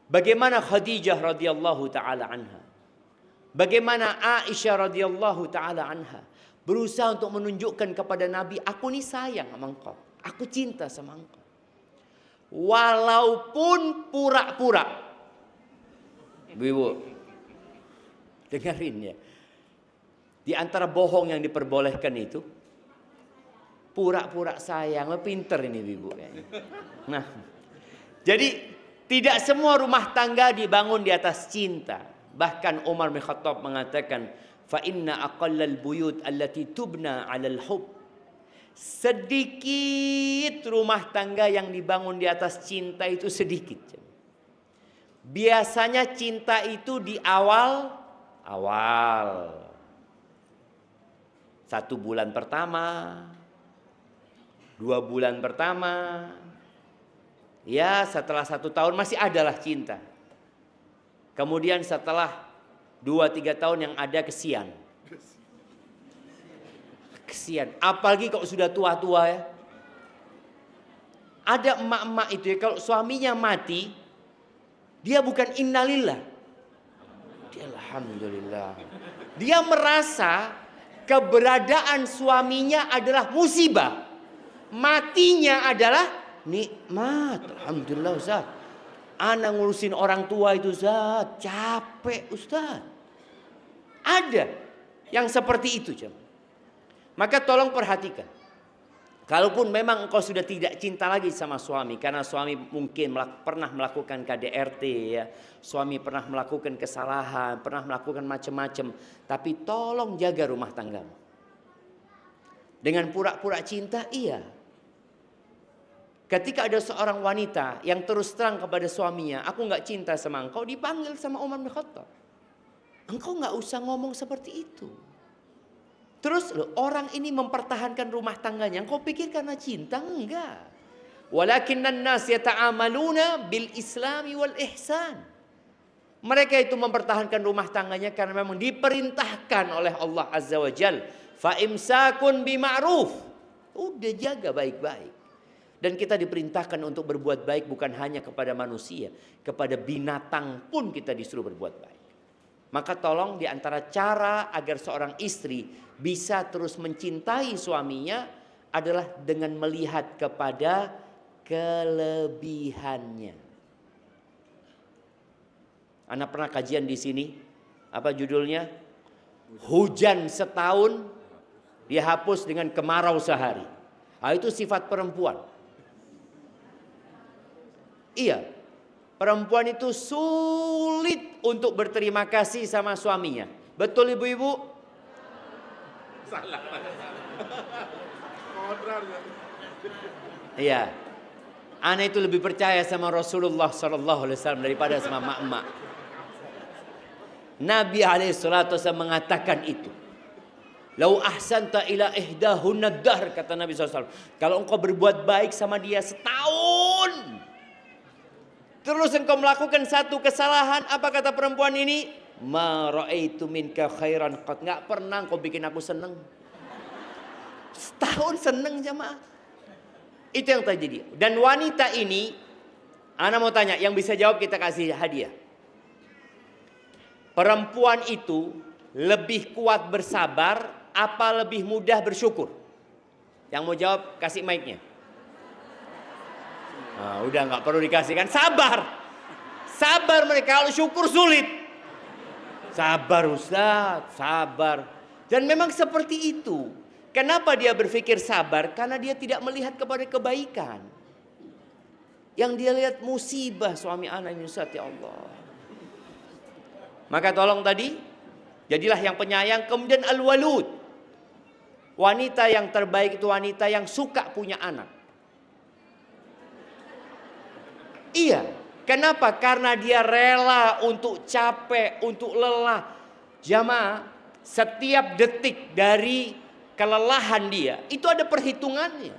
Bagaimana Khadijah radhiyallahu taala anha, bagaimana Aisyah radhiyallahu taala anha berusaha untuk menunjukkan kepada Nabi, aku nih sayang sama engkau, aku cinta sama engkau. Walaupun pura-pura. Ibu, dengarin ya. Di antara bohong yang diperbolehkan itu, pura-pura sayang. Pinter ini ibu. Nah, jadi tidak semua rumah tangga dibangun di atas cinta. Bahkan Umar bin Khattab mengatakan, fa inna aqallal buyut allati tubna 'alal hub. Sedikit rumah tangga yang dibangun di atas cinta itu sedikit. Biasanya cinta itu di awal. 1 bulan pertama, 2 bulan pertama. Ya, setelah 1 tahun masih adalah cinta. Kemudian setelah 2-3 tahun yang ada kesian. Kesian, apalagi kalau sudah tua-tua ya. Ada emak-emak itu ya, kalau suaminya mati, dia bukan innalillah, dia alhamdulillah. Dia merasa keberadaan suaminya adalah musibah, matinya adalah nikmat. Alhamdulillah Ustaz, ana ngurusin orang tua itu Ustaz, capek Ustaz. Ada yang seperti itu jemaah. Maka tolong perhatikan. Kalaupun memang engkau sudah tidak cinta lagi sama suami, karena suami mungkin pernah melakukan KDRT ya, suami pernah melakukan kesalahan, pernah melakukan macam-macam, tapi tolong jaga rumah tanggamu. Dengan pura-pura cinta, iya. Ketika ada seorang wanita yang terus terang kepada suaminya, aku nggak cinta sama engkau, dipanggil sama Umar bin Khattab. Engkau nggak usah ngomong seperti itu. Terus loh, orang ini mempertahankan rumah tangganya. Kau pikir karena cinta? Enggak. Walakinnan nas yata'amaluna bil islami wal ihsan. Mereka itu mempertahankan rumah tangganya karena memang diperintahkan oleh Allah Azza wa Jal. Fa imsakun bima'ruf. Udah jaga baik-baik. Dan kita diperintahkan untuk berbuat baik bukan hanya kepada manusia, kepada binatang pun kita disuruh berbuat baik. Maka tolong di antara cara agar seorang istri bisa terus mencintai suaminya adalah dengan melihat kepada kelebihannya. Anak pernah kajian di sini, apa judulnya? Hujan setahun dihapus dengan kemarau sehari. Nah, itu sifat perempuan. Iya. Perempuan itu sulit untuk berterima kasih sama suaminya. Betul ibu-ibu? Salah. Kodrar ya. Iya. Ana itu lebih percaya sama Rasulullah sallallahu alaihi wasallam daripada sama mak-mak. Nabi alaihi salatu wasallam mengatakan itu. Lau ahsanta ila ihdahunna dahr, kata Nabi SAW. Kalau engkau berbuat baik sama dia setahun, terus engkau melakukan satu kesalahan, apa kata perempuan ini? Ma ra'aitu minka khairan qat. Enggak pernah engkau bikin aku seneng. Setahun seneng jamaah. Itu yang terjadi. Dan wanita ini, ana mau tanya, yang bisa jawab kita kasih hadiah. Perempuan itu lebih kuat bersabar apa lebih mudah bersyukur? Yang mau jawab kasih mic-nya. Nah, udah nggak perlu dikasihkan. Sabar. Sabar mereka, kalau syukur sulit. Sabar Ustaz, sabar. Dan memang seperti itu. Kenapa dia berpikir sabar? Karena dia tidak melihat kepada kebaikan. Yang dia lihat musibah suami anak ini, Ustaz, ya Allah. Maka tolong tadi, jadilah yang penyayang. Kemudian al-walud. Wanita yang terbaik itu wanita yang suka punya anak. Iya. Kenapa? Karena dia rela untuk capek, untuk lelah. Jamaah, setiap detik dari kelelahan dia, itu ada perhitungannya.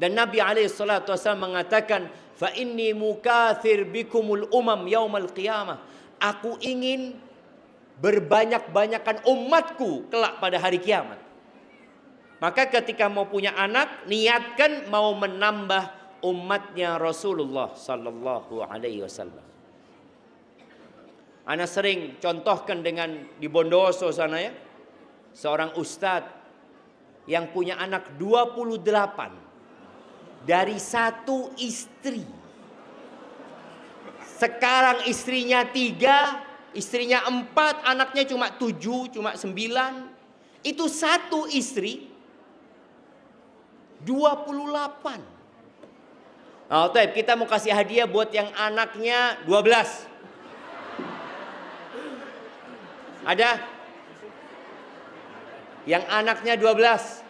Dan Nabi SAW mengatakan, fa inni mukathir bikumul umam yaumal qiyamah. Aku ingin berbanyak-banyakan umatku kelak pada hari kiamat. Maka ketika mau punya anak, niatkan mau menambah umatnya Rasulullah sallallahu alaihi wasallam. Ana sering contohkan dengan di Bondowoso sana ya. Seorang ustadz yang punya anak 28 dari satu istri. Sekarang istrinya 3, istrinya 4, anaknya cuma 7, cuma 9. Itu satu istri 28. Oh, Taib, kita mau kasih hadiah buat yang anaknya 12. Ada? Yang anaknya 12.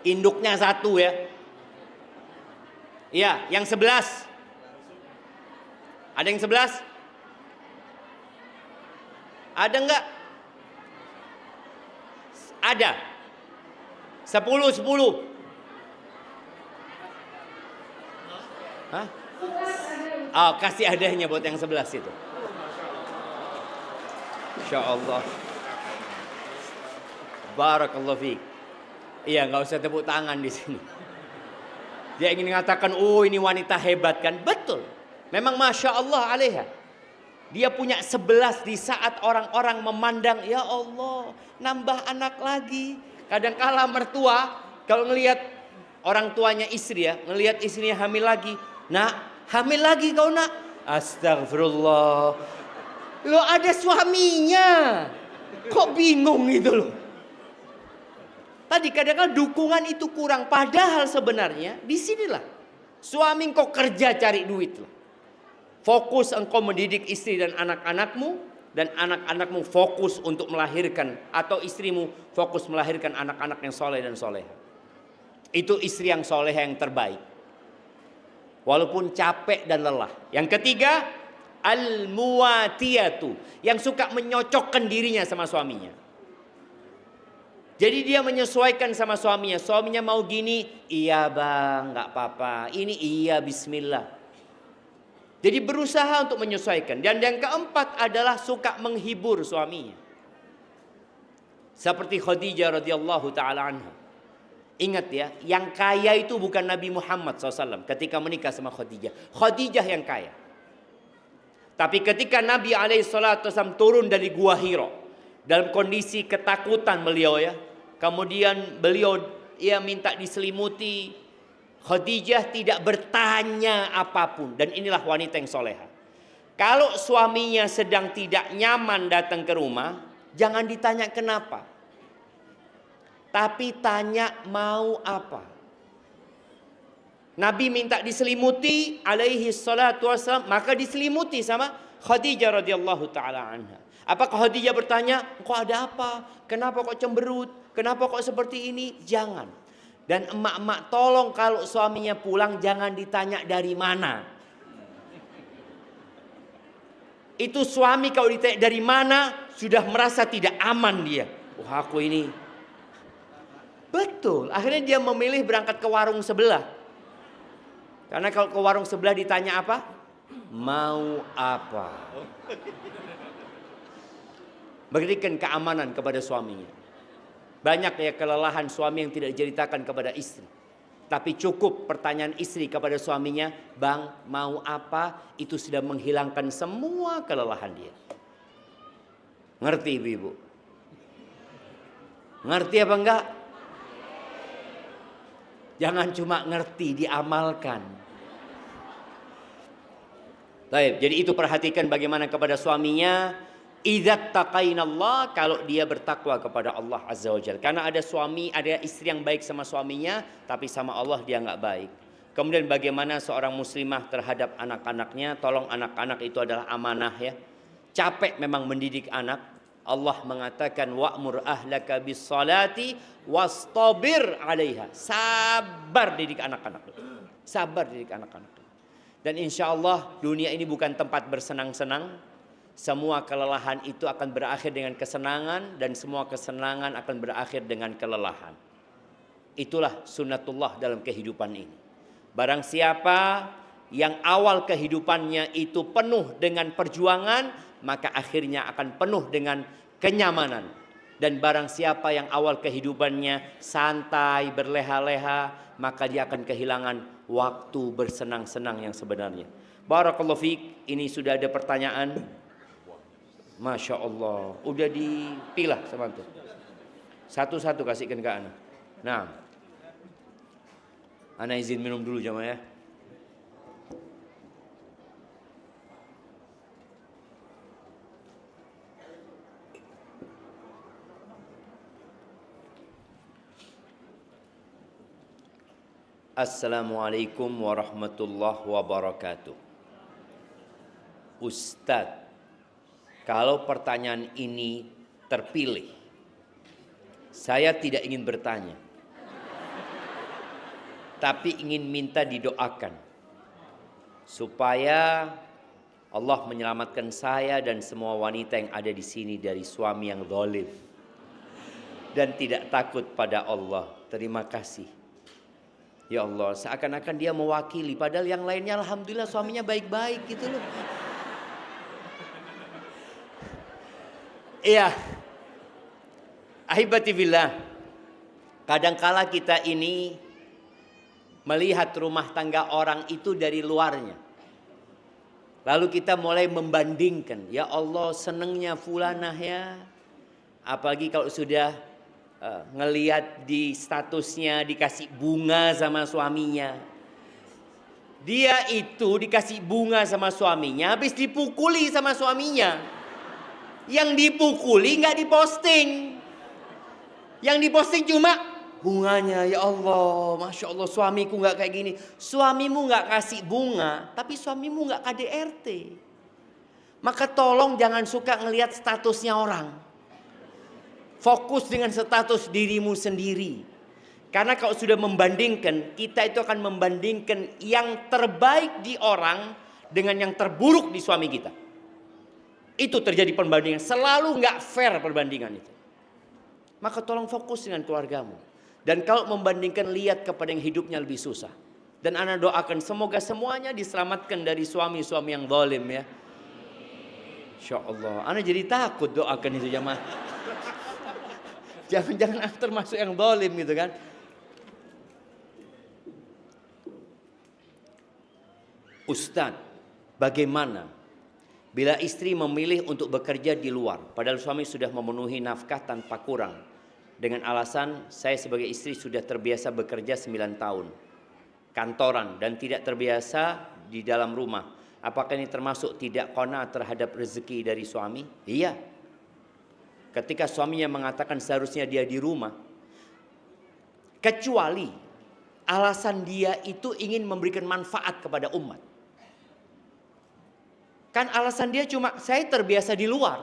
Induknya 1 ya. Iya, yang 11. Ada yang 11? Ada enggak? Ada. 10. Hah? Oh, kasih hadiahnya buat yang 11 itu. Insya Allah. Barakallahu fiik. Iya, nggak usah tepuk tangan di sini. Dia ingin mengatakan, oh ini wanita hebat kan? Betul. Memang Masya Allah alaiha. Dia punya 11 di saat orang-orang memandang, ya Allah, nambah anak lagi. Kadang-kala mertua, kalau ngelihat orang tuanya istri ya, ngelihat istrinya hamil lagi. Nak, hamil lagi kau nak? Astagfirullah. Lo ada suaminya. Kok bingung gitu loh. Tadi kadang-kadang dukungan itu kurang. Padahal sebenarnya disinilah. Suami engkau kerja cari duit loh. Fokus engkau mendidik istri dan anak-anakmu. Dan anak-anakmu fokus untuk melahirkan. Atau istrimu fokus melahirkan anak-anak yang soleh dan soleha. Itu istri yang soleha yang terbaik. Walaupun capek dan lelah. Yang ketiga, al-muwatiyatu. Yang suka menyocokkan dirinya sama suaminya. Jadi dia menyesuaikan sama suaminya. Suaminya mau gini, iya bang, gak apa-apa. Ini iya, bismillah. Jadi berusaha untuk menyesuaikan. Dan yang keempat adalah suka menghibur suaminya. Seperti Khadijah radhiyallahu ta'ala anha. Ingat ya, yang kaya itu bukan Nabi Muhammad SAW ketika menikah sama Khadijah. Khadijah yang kaya. Tapi ketika Nabi SAW turun dari Gua Hira, dalam kondisi ketakutan beliau ya. Kemudian beliau minta diselimuti. Khadijah tidak bertanya apapun. Dan inilah wanita yang soleha. Kalau suaminya sedang tidak nyaman datang ke rumah, jangan ditanya kenapa. Tapi tanya mau apa. Nabi minta diselimuti alaihi salatu wassalam, maka diselimuti sama Khadijah radhiyallahu ta'ala anha. Apakah Khadijah bertanya, kok ada apa? Kenapa kok cemberut? Kenapa kok seperti ini? Jangan. Dan emak-emak tolong kalau suaminya pulang jangan ditanya dari mana. Itu suami kalau ditanya dari mana sudah merasa tidak aman dia. Wah, aku ini. Betul. Akhirnya dia memilih berangkat ke warung sebelah. Karena kalau ke warung sebelah ditanya apa? Mau apa? Berikan keamanan kepada suaminya. Banyak ya kelelahan suami yang tidak diceritakan kepada istri. Tapi cukup pertanyaan istri kepada suaminya, Bang, mau apa? Itu sudah menghilangkan semua kelelahan dia. Ngerti ibu-ibu? Ngerti apa enggak? Jangan cuma ngerti, diamalkan. Baik, jadi itu perhatikan bagaimana kepada suaminya. Idza taqainallah, kalau dia bertakwa kepada Allah Azza wa Jalla. Karena ada suami, ada istri yang baik sama suaminya, tapi sama Allah dia nggak baik. Kemudian bagaimana seorang muslimah terhadap anak-anaknya. Tolong, anak-anak itu adalah amanah ya. Capek memang mendidik anak. Allah mengatakan wa'mur ahlaka bis salati wastabir 'alaiha. Sabar didik anak-anak. Sabar didik anak-anak. Dan insya Allah dunia ini bukan tempat bersenang-senang. Semua kelelahan itu akan berakhir dengan kesenangan, dan semua kesenangan akan berakhir dengan kelelahan. Itulah sunnatullah dalam kehidupan ini. Barang siapa yang awal kehidupannya itu penuh dengan perjuangan, maka akhirnya akan penuh dengan kenyamanan. Dan barang siapa yang awal kehidupannya santai, berleha-leha, maka dia akan kehilangan waktu bersenang-senang yang sebenarnya. Barakallahu fiik. Ini sudah ada pertanyaan. Masya Allah, udah dipilah sama tuh. Satu-satu kasihkan ke Ana. Nah, Ana izin minum dulu jamaah ya. Assalamualaikum warahmatullahi wabarakatuh. Ustadz, kalau pertanyaan ini terpilih, saya tidak ingin bertanya, tapi ingin minta didoakan supaya Allah menyelamatkan saya dan semua wanita yang ada di sini dari suami yang zalim dan tidak takut pada Allah. Terima kasih. Ya Allah, seakan-akan dia mewakili, padahal yang lainnya alhamdulillah suaminya baik-baik gitu loh. Iya, ahibati billah, kadangkala kita ini melihat rumah tangga orang itu dari luarnya. Lalu kita mulai membandingkan, ya Allah senengnya fulanah ya. Apalagi kalau sudah ngelihat di statusnya dikasih bunga sama suaminya. Dia itu dikasih bunga sama suaminya, habis dipukuli sama suaminya. Yang dipukuli nggak diposting. Yang diposting cuma bunganya. Ya Allah, Masya Allah suamiku nggak kayak gini. Suamimu nggak kasih bunga, tapi suamimu nggak KDRT. Maka tolong jangan suka ngelihat statusnya orang. Fokus dengan status dirimu sendiri. Karena kalau sudah membandingkan, kita itu akan membandingkan yang terbaik di orang dengan yang terburuk di suami kita. Itu terjadi perbandingan. Selalu nggak fair perbandingan itu. Maka tolong fokus dengan keluargamu. Dan kalau membandingkan, lihat kepada yang hidupnya lebih susah. Dan ana doakan semoga semuanya diselamatkan dari suami-suami yang zalim ya. Insya Allah. Ana jadi takut doakan itu jamaah. Jangan-jangan termasuk yang zalim gitu kan. Ustadz, bagaimana bila istri memilih untuk bekerja di luar, padahal suami sudah memenuhi nafkah tanpa kurang, dengan alasan saya sebagai istri sudah terbiasa bekerja 9 tahun, kantoran, dan tidak terbiasa di dalam rumah. Apakah ini termasuk tidak qanaah terhadap rezeki dari suami? Iya. Ketika suaminya mengatakan seharusnya dia di rumah, kecuali alasan dia itu ingin memberikan manfaat kepada umat. Kan alasan dia cuma saya terbiasa di luar.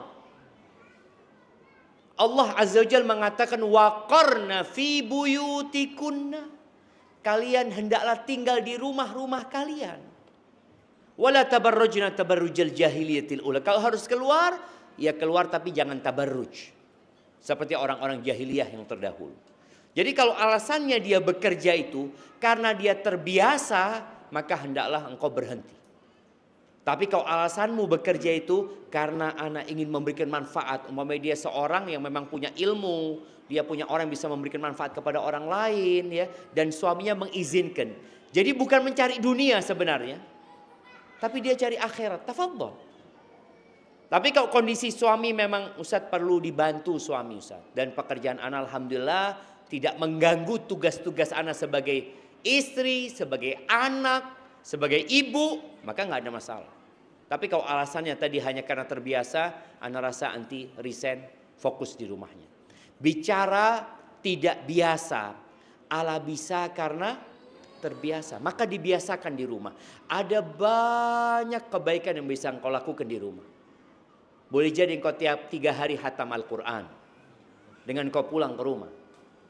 Allah Azza wa Jalla mengatakan waqarna fi buyutikunna. Kalian hendaklah tinggal di rumah-rumah kalian. Wala tabarrujna tabarrujal jahiliyatil ula. Kalau harus keluar, ya keluar tapi jangan tabarruj. Seperti orang-orang jahiliyah yang terdahulu. Jadi kalau alasannya dia bekerja itu karena dia terbiasa, maka hendaklah engkau berhenti. Tapi kalau alasanmu bekerja itu karena anak ingin memberikan manfaat, umpamanya dia seorang yang memang punya ilmu, dia punya orang yang bisa memberikan manfaat kepada orang lain, ya, dan suaminya mengizinkan. Jadi bukan mencari dunia sebenarnya, tapi dia cari akhirat. Tafadhol. Tapi kalau kondisi suami memang Ustadz perlu dibantu suami Ustadz, dan pekerjaan anak alhamdulillah tidak mengganggu tugas-tugas anak sebagai istri, sebagai anak, sebagai ibu, maka nggak ada masalah. Tapi kalau alasannya tadi hanya karena terbiasa, anak rasa anti resign, fokus di rumahnya. Bicara tidak biasa, ala bisa karena terbiasa. Maka dibiasakan di rumah. Ada banyak kebaikan yang bisa engkau lakukan di rumah. Boleh jadi engkau tiap 3 hari hatam Al-Quran. Dengan engkau pulang ke rumah.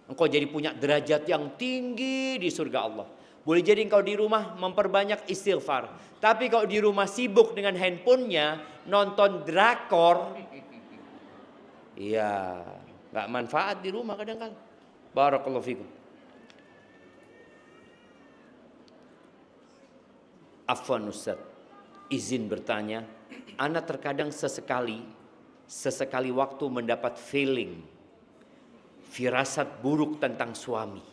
Engkau jadi punya derajat yang tinggi di surga Allah. Boleh jadi engkau di rumah memperbanyak istighfar. Tapi kalau di rumah sibuk dengan handphonenya, nonton drakor, iya, nggak manfaat di rumah kadang-kadang. Barakallahu fikum. Afwan Ustaz, izin bertanya, ana terkadang sesekali waktu mendapat feeling, firasat buruk tentang suami.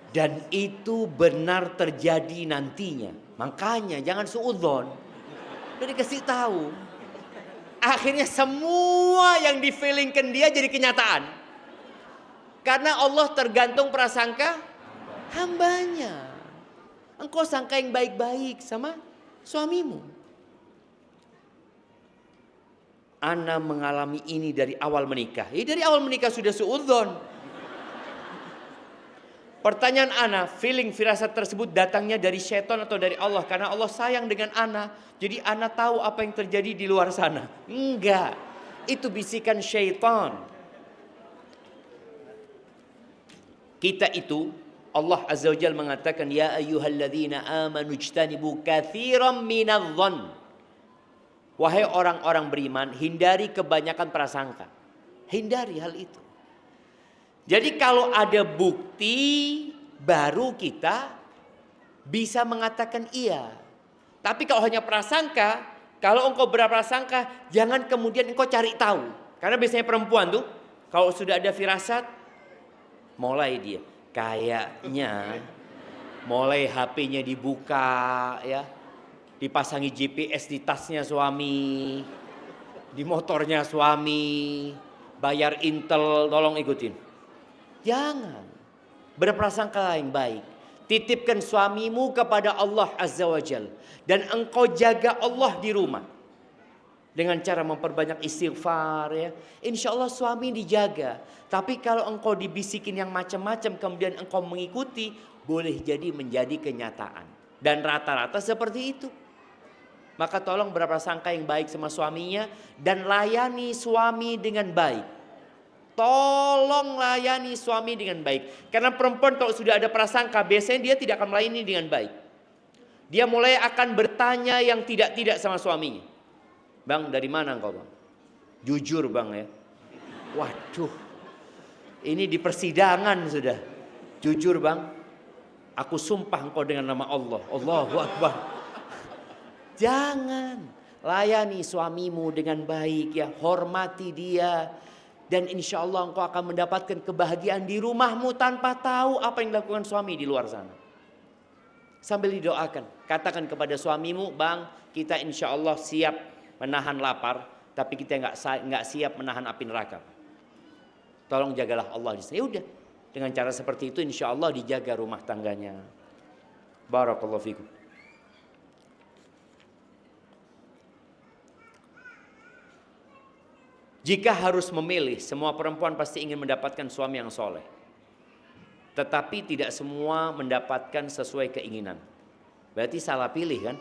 Dan itu benar terjadi nantinya. Makanya jangan suudzon. Udah dikasih tahu. Akhirnya semua yang di-feelingkan dia jadi kenyataan. Karena Allah tergantung prasangka hambanya. Engkau sangka yang baik-baik sama suamimu. Ana mengalami ini dari awal menikah. Ya dari awal menikah sudah suudzon. Pertanyaan ana, feeling firasat tersebut datangnya dari syaitan atau dari Allah? Karena Allah sayang dengan ana, jadi ana tahu apa yang terjadi di luar sana. Enggak, itu bisikan syaitan. Kita itu, Allah Azza wa Jalla mengatakan, ya ayyuhalladzina amanu ijtanibu katsiran minadh-dhann. Wahai orang-orang beriman, hindari kebanyakan prasangka. Hindari hal itu. Jadi kalau ada bukti baru kita bisa mengatakan iya. Tapi kalau hanya prasangka, kalau engkau berprasangka, jangan kemudian engkau cari tahu. Karena biasanya perempuan tuh kalau sudah ada firasat, mulai dia kayaknya mulai HP-nya dibuka, ya, dipasangi GPS di tasnya suami, di motornya suami, bayar Intel, tolong ikutin. Jangan berprasangka yang baik. Titipkan suamimu kepada Allah Azza wa Jalla. Dan engkau jaga Allah di rumah. Dengan cara memperbanyak istighfar, ya. Insya Allah suami dijaga. Tapi kalau engkau dibisikin yang macam-macam kemudian engkau mengikuti, boleh jadi menjadi kenyataan. Dan rata-rata seperti itu. Maka tolong berprasangka yang baik sama suaminya. Dan layani suami dengan baik. Tolong layani suami dengan baik. Karena perempuan kalau sudah ada prasangka, biasanya dia tidak akan melayani dengan baik. Dia mulai akan bertanya yang tidak-tidak sama suaminya. Bang, dari mana engkau bang? Jujur bang ya. Waduh, ini di persidangan sudah. Jujur bang, aku sumpah engkau dengan nama Allah. Allahu Akbar. Jangan, layani suamimu dengan baik ya. Hormati dia. Dan insya Allah engkau akan mendapatkan kebahagiaan di rumahmu tanpa tahu apa yang dilakukan suami di luar sana. Sambil didoakan. Katakan kepada suamimu, bang, kita insya Allah siap menahan lapar. Tapi kita nggak siap menahan api neraka. Tolong jagalah Allah di sana. Ya udah. Dengan cara seperti itu insya Allah dijaga rumah tangganya. Barakallahu fikum. Jika harus memilih, semua perempuan pasti ingin mendapatkan suami yang soleh. Tetapi tidak semua mendapatkan sesuai keinginan. Berarti salah pilih kan?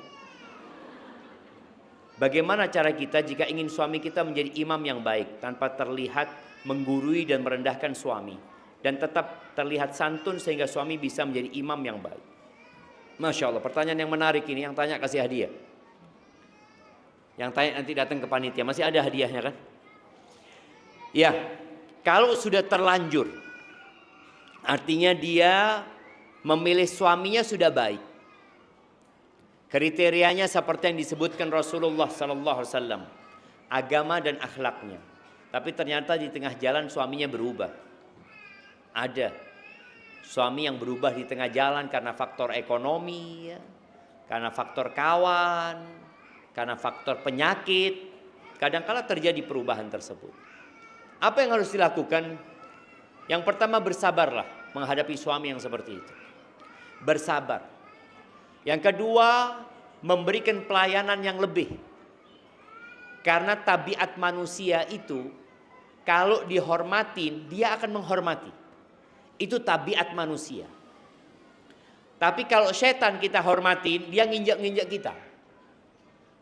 Bagaimana cara kita jika ingin suami kita menjadi imam yang baik tanpa terlihat menggurui dan merendahkan suami, dan tetap terlihat santun sehingga suami bisa menjadi imam yang baik? Masya Allah, pertanyaan yang menarik ini. Yang tanya kasih hadiah. Yang tanya nanti datang ke panitia, masih ada hadiahnya kan? Ya, kalau sudah terlanjur, artinya dia memilih suaminya sudah baik. Kriterianya seperti yang disebutkan Rasulullah SAW, agama dan akhlaknya. Tapi ternyata di tengah jalan suaminya berubah. Ada suami yang berubah di tengah jalan karena faktor ekonomi, ya, karena faktor kawan, karena faktor penyakit. Kadang-kala terjadi perubahan tersebut. Apa yang harus dilakukan? Yang pertama, bersabarlah menghadapi suami yang seperti itu. Bersabar. Yang kedua, memberikan pelayanan yang lebih. Karena tabiat manusia itu, kalau dihormatin, dia akan menghormati. Itu tabiat manusia. Tapi kalau setan kita hormatin, dia nginjak-nginjak kita.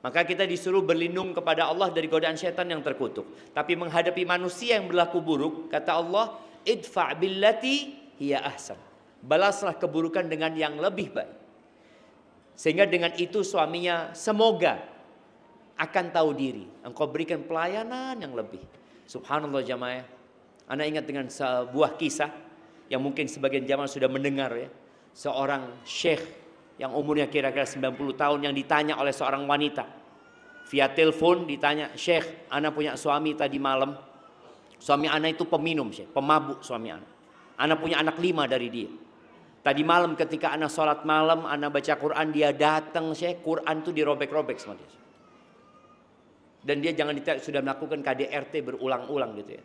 Maka kita disuruh berlindung kepada Allah dari godaan setan yang terkutuk. Tapi menghadapi manusia yang berlaku buruk, kata Allah, idfa' billati hiya ahsan. Balaslah keburukan dengan yang lebih baik. Sehingga dengan itu suaminya semoga akan tahu diri. Engkau berikan pelayanan yang lebih. Subhanallah jamaah. Anda ingat dengan sebuah kisah yang mungkin sebagian jamaah sudah mendengar ya. Seorang syekh yang umurnya kira-kira 90 tahun yang ditanya oleh seorang wanita. Via telepon ditanya, "Syekh, Ana punya suami tadi malam. Suami Ana itu peminum, Syekh, pemabuk suami Ana. Ana punya anak 5 dari dia. Tadi malam ketika Ana sholat malam, Ana baca Quran, dia datang, Syekh, Quran itu dirobek-robek sama dia. Dan dia jangan ditanya, sudah melakukan KDRT berulang-ulang gitu ya.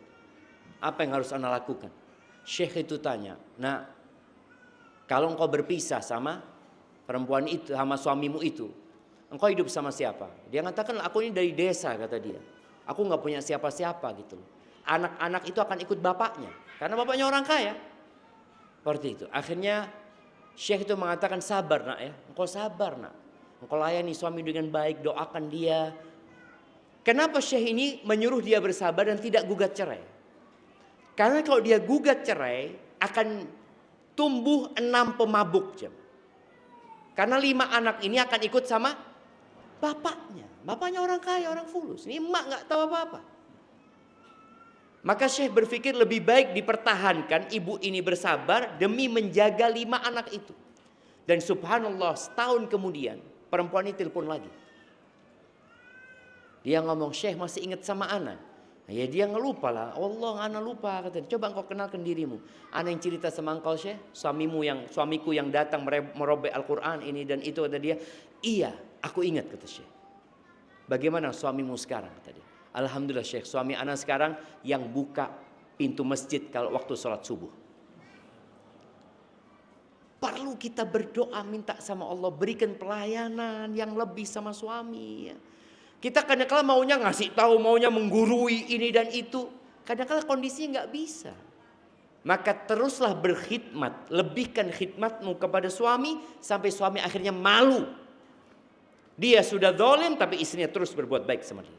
Apa yang harus Ana lakukan?" Syekh itu tanya, "Nah, kalau engkau berpisah sama perempuan itu, sama suamimu itu, engkau hidup sama siapa?" Dia mengatakan, "Aku ini dari desa," kata dia. "Aku nggak punya siapa-siapa gitu. Anak-anak itu akan ikut bapaknya, karena bapaknya orang kaya." Seperti itu. Akhirnya Syekh itu mengatakan, "Sabar nak ya, engkau sabar nak. Engkau layani suami dengan baik, doakan dia." Kenapa Syekh ini menyuruh dia bersabar dan tidak gugat cerai? Karena kalau dia gugat cerai, akan tumbuh 6 pemabuk. Karena 5 anak ini akan ikut sama bapaknya. Bapaknya orang kaya, orang fulus. Ini emak gak tahu apa-apa. Maka Syekh berpikir lebih baik dipertahankan, ibu ini bersabar demi menjaga 5 anak itu. Dan subhanallah, setahun kemudian perempuan ini telepon lagi. Dia ngomong, "Syekh masih ingat sama Ana?" Ya dia ngelupa lah. "Allah, Ana lupa," katanya. "Coba engkau kenalkan dirimu." "Ana yang cerita sama engkau, Syekh, suamiku yang datang merobek Al-Quran ini dan itu," kata dia. "Iya, aku ingat," kata Syekh. "Bagaimana suamimu sekarang?" kata dia. "Alhamdulillah Syekh, suami Ana sekarang yang buka pintu masjid kalau waktu sholat subuh." Perlu kita berdoa minta sama Allah berikan pelayanan yang lebih sama suami. Kita kadang-kala maunya ngasih tahu, maunya menggurui ini dan itu. Kadang-kala kondisinya nggak bisa. Maka teruslah berkhidmat, lebihkan khidmatmu kepada suami sampai suami akhirnya malu. Dia sudah zalim tapi istrinya terus berbuat baik sama dia.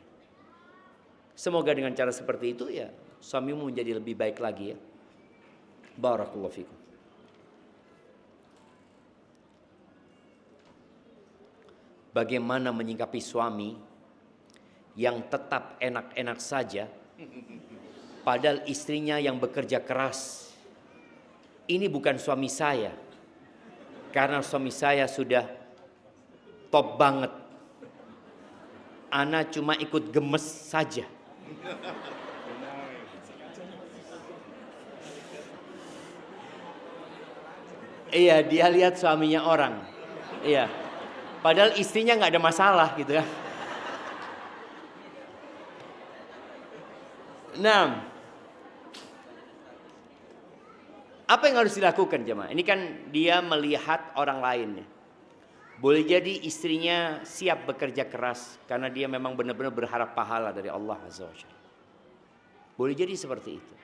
Semoga dengan cara seperti itu ya suamimu menjadi lebih baik lagi ya. Barakallahu fikum. Bagaimana menyikapi suami yang tetap enak-enak saja padahal istrinya yang bekerja keras? Ini bukan suami saya. Karena suami saya sudah top banget. Ana cuma ikut gemes saja. Iya, dia lihat suaminya orang. Iya. Padahal istrinya nggak ada masalah gitu ya. Nah, apa yang harus dilakukan jemaah? Ini kan dia melihat orang lainnya. Boleh jadi istrinya siap bekerja keras karena dia memang benar-benar berharap pahala dari Allah Azza wa Jalla. Boleh jadi seperti itu.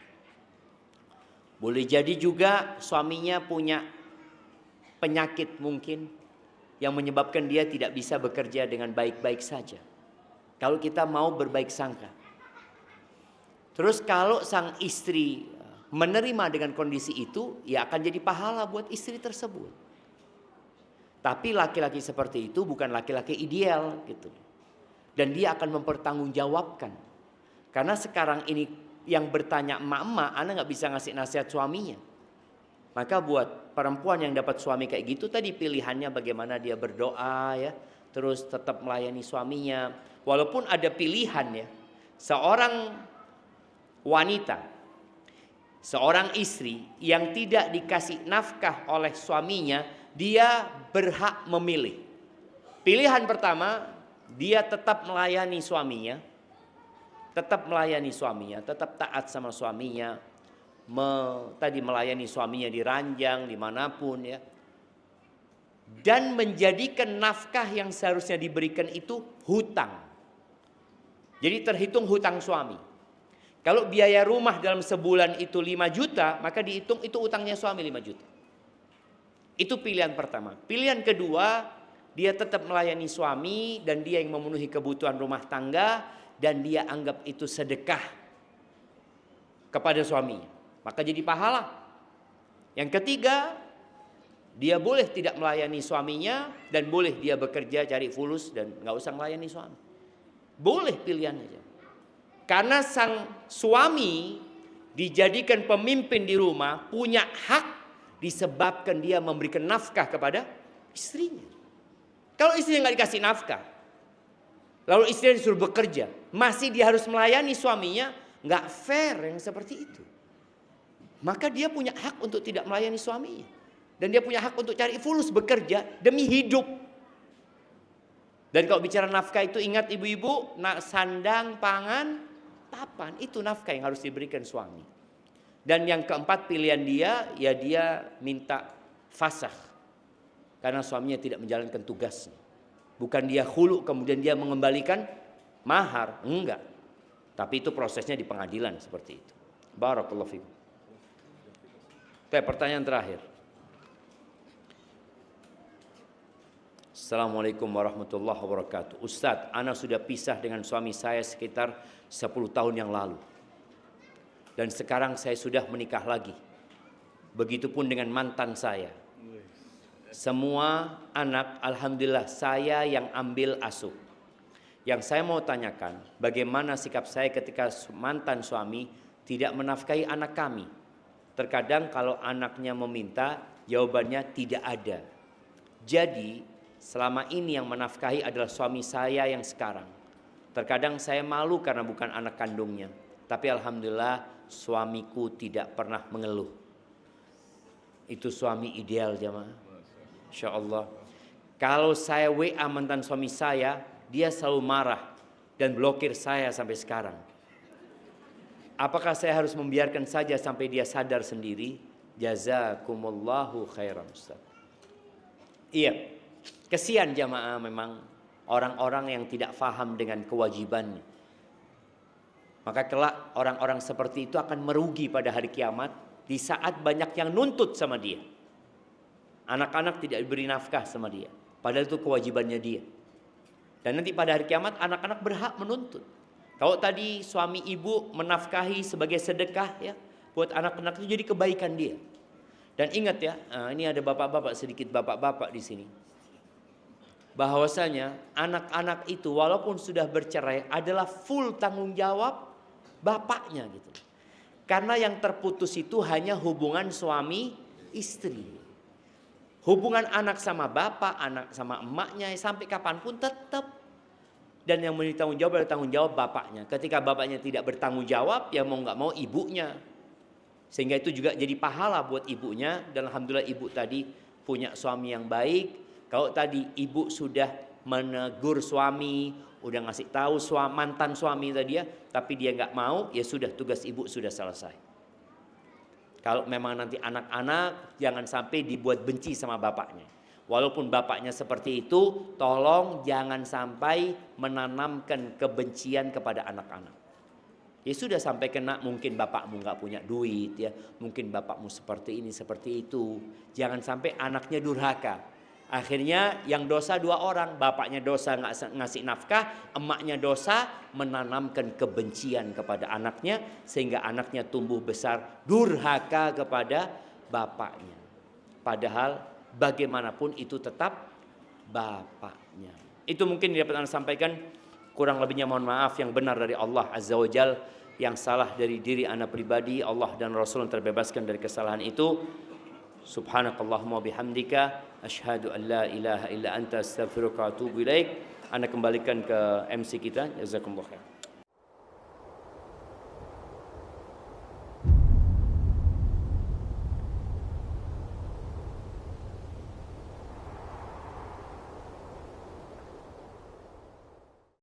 Boleh jadi juga suaminya punya penyakit mungkin yang menyebabkan dia tidak bisa bekerja dengan baik-baik saja. Kalau kita mau berbaik sangka. Terus kalau sang istri menerima dengan kondisi itu, ya akan jadi pahala buat istri tersebut. Tapi laki-laki seperti itu bukan laki-laki ideal gitu. Dan dia akan mempertanggungjawabkan. Karena sekarang ini yang bertanya emak-emak, Anda nggak bisa ngasih nasihat suaminya. Maka buat perempuan yang dapat suami kayak gitu tadi pilihannya bagaimana dia berdoa ya, terus tetap melayani suaminya. Walaupun ada pilihan ya, seorang wanita, seorang istri yang tidak dikasih nafkah oleh suaminya, dia berhak memilih. Pilihan pertama, dia tetap melayani suaminya, tetap taat sama suaminya, tadi melayani suaminya di ranjang, dimanapun ya. Dan menjadikan nafkah yang seharusnya diberikan itu hutang. Jadi terhitung hutang suami. Kalau biaya rumah dalam sebulan itu 5 juta, maka dihitung itu utangnya suami 5 juta. Itu pilihan pertama. Pilihan kedua, dia tetap melayani suami dan dia yang memenuhi kebutuhan rumah tangga dan dia anggap itu sedekah kepada suaminya. Maka jadi pahala. Yang ketiga, dia boleh tidak melayani suaminya dan boleh dia bekerja cari fulus dan nggak usah melayani suami. Boleh pilihan aja. Karena sang suami dijadikan pemimpin di rumah punya hak disebabkan dia memberikan nafkah kepada istrinya. Kalau istrinya nggak dikasih nafkah, lalu istrinya disuruh bekerja, masih dia harus melayani suaminya, nggak fair yang seperti itu. Maka dia punya hak untuk tidak melayani suaminya. Dan dia punya hak untuk cari fulus bekerja demi hidup. Dan kalau bicara nafkah itu ingat ibu-ibu, sandang, pangan, papan, itu nafkah yang harus diberikan suami. Dan yang keempat pilihan dia, ya dia minta fasakh. Karena suaminya tidak menjalankan tugasnya. Bukan dia khulu kemudian dia mengembalikan mahar, enggak. Tapi itu prosesnya di pengadilan seperti itu. Barakallahu fikum. Pertanyaan terakhir. Assalamualaikum warahmatullahi wabarakatuh. Ustadz, ana sudah pisah dengan suami saya sekitar 10 tahun yang lalu. Dan sekarang saya sudah menikah lagi. Begitupun dengan mantan saya. Semua anak, alhamdulillah saya yang ambil asuh. Yang saya mau tanyakan, bagaimana sikap saya ketika mantan suami tidak menafkahi anak kami? Terkadang kalau anaknya meminta, jawabannya tidak ada. Jadi, selama ini yang menafkahi adalah suami saya yang sekarang. Terkadang saya malu karena bukan anak kandungnya. Tapi alhamdulillah suamiku tidak pernah mengeluh. Itu suami ideal jamaah. Insya Allah. Kalau saya WA mantan suami saya, dia selalu marah dan blokir saya sampai sekarang. Apakah saya harus membiarkan saja sampai dia sadar sendiri? Jazakumullahu khairan Ustaz. Iya, kesian jamaah memang orang-orang yang tidak faham dengan kewajibannya. Maka kelak orang-orang seperti itu akan merugi pada hari kiamat di saat banyak yang nuntut sama dia. Anak-anak tidak diberi nafkah sama dia, padahal itu kewajibannya dia. Dan nanti pada hari kiamat anak-anak berhak menuntut. Kalau tadi suami ibu menafkahi sebagai sedekah ya, buat anak-anak itu jadi kebaikan dia. Dan ingat ya, ini ada bapak-bapak, sedikit bapak-bapak di sini. Bahwasanya anak-anak itu walaupun sudah bercerai adalah full tanggung jawab bapaknya gitu. Karena yang terputus itu hanya hubungan suami istri. Hubungan anak sama bapak, anak sama emaknya sampai kapanpun tetap. Dan yang bertanggung jawab adalah tanggung jawab bapaknya. Ketika bapaknya tidak bertanggung jawab, ya mau nggak mau ibunya. Sehingga itu juga jadi pahala buat ibunya. Dan alhamdulillah ibu tadi punya suami yang baik. Kalau tadi ibu sudah menegur suami, udah ngasih tahu mantan suami tadi ya, tapi dia nggak mau, ya sudah tugas ibu sudah selesai. Kalau memang nanti anak-anak jangan sampai dibuat benci sama bapaknya. Walaupun bapaknya seperti itu, tolong jangan sampai menanamkan kebencian kepada anak-anak. Ya sudah sampai kena mungkin bapakmu nggak punya duit ya, mungkin bapakmu seperti ini seperti itu. Jangan sampai anaknya durhaka. Akhirnya yang dosa 2 orang, bapaknya dosa ngasih nafkah, emaknya dosa menanamkan kebencian kepada anaknya sehingga anaknya tumbuh besar durhaka kepada bapaknya. Padahal bagaimanapun itu tetap bapaknya. Itu mungkin dapat Anda sampaikan, kurang lebihnya mohon maaf, yang benar dari Allah Azza wa Jal, yang salah dari diri Anda pribadi, Allah dan Rasul terbebaskan dari kesalahan itu. Subhanakallahumma bihamdika asyhadu an la ilaha illa anta astaghfiruka wa atubu ilaik. Anda kembalikan ke MC kita. Jazakumullah khair.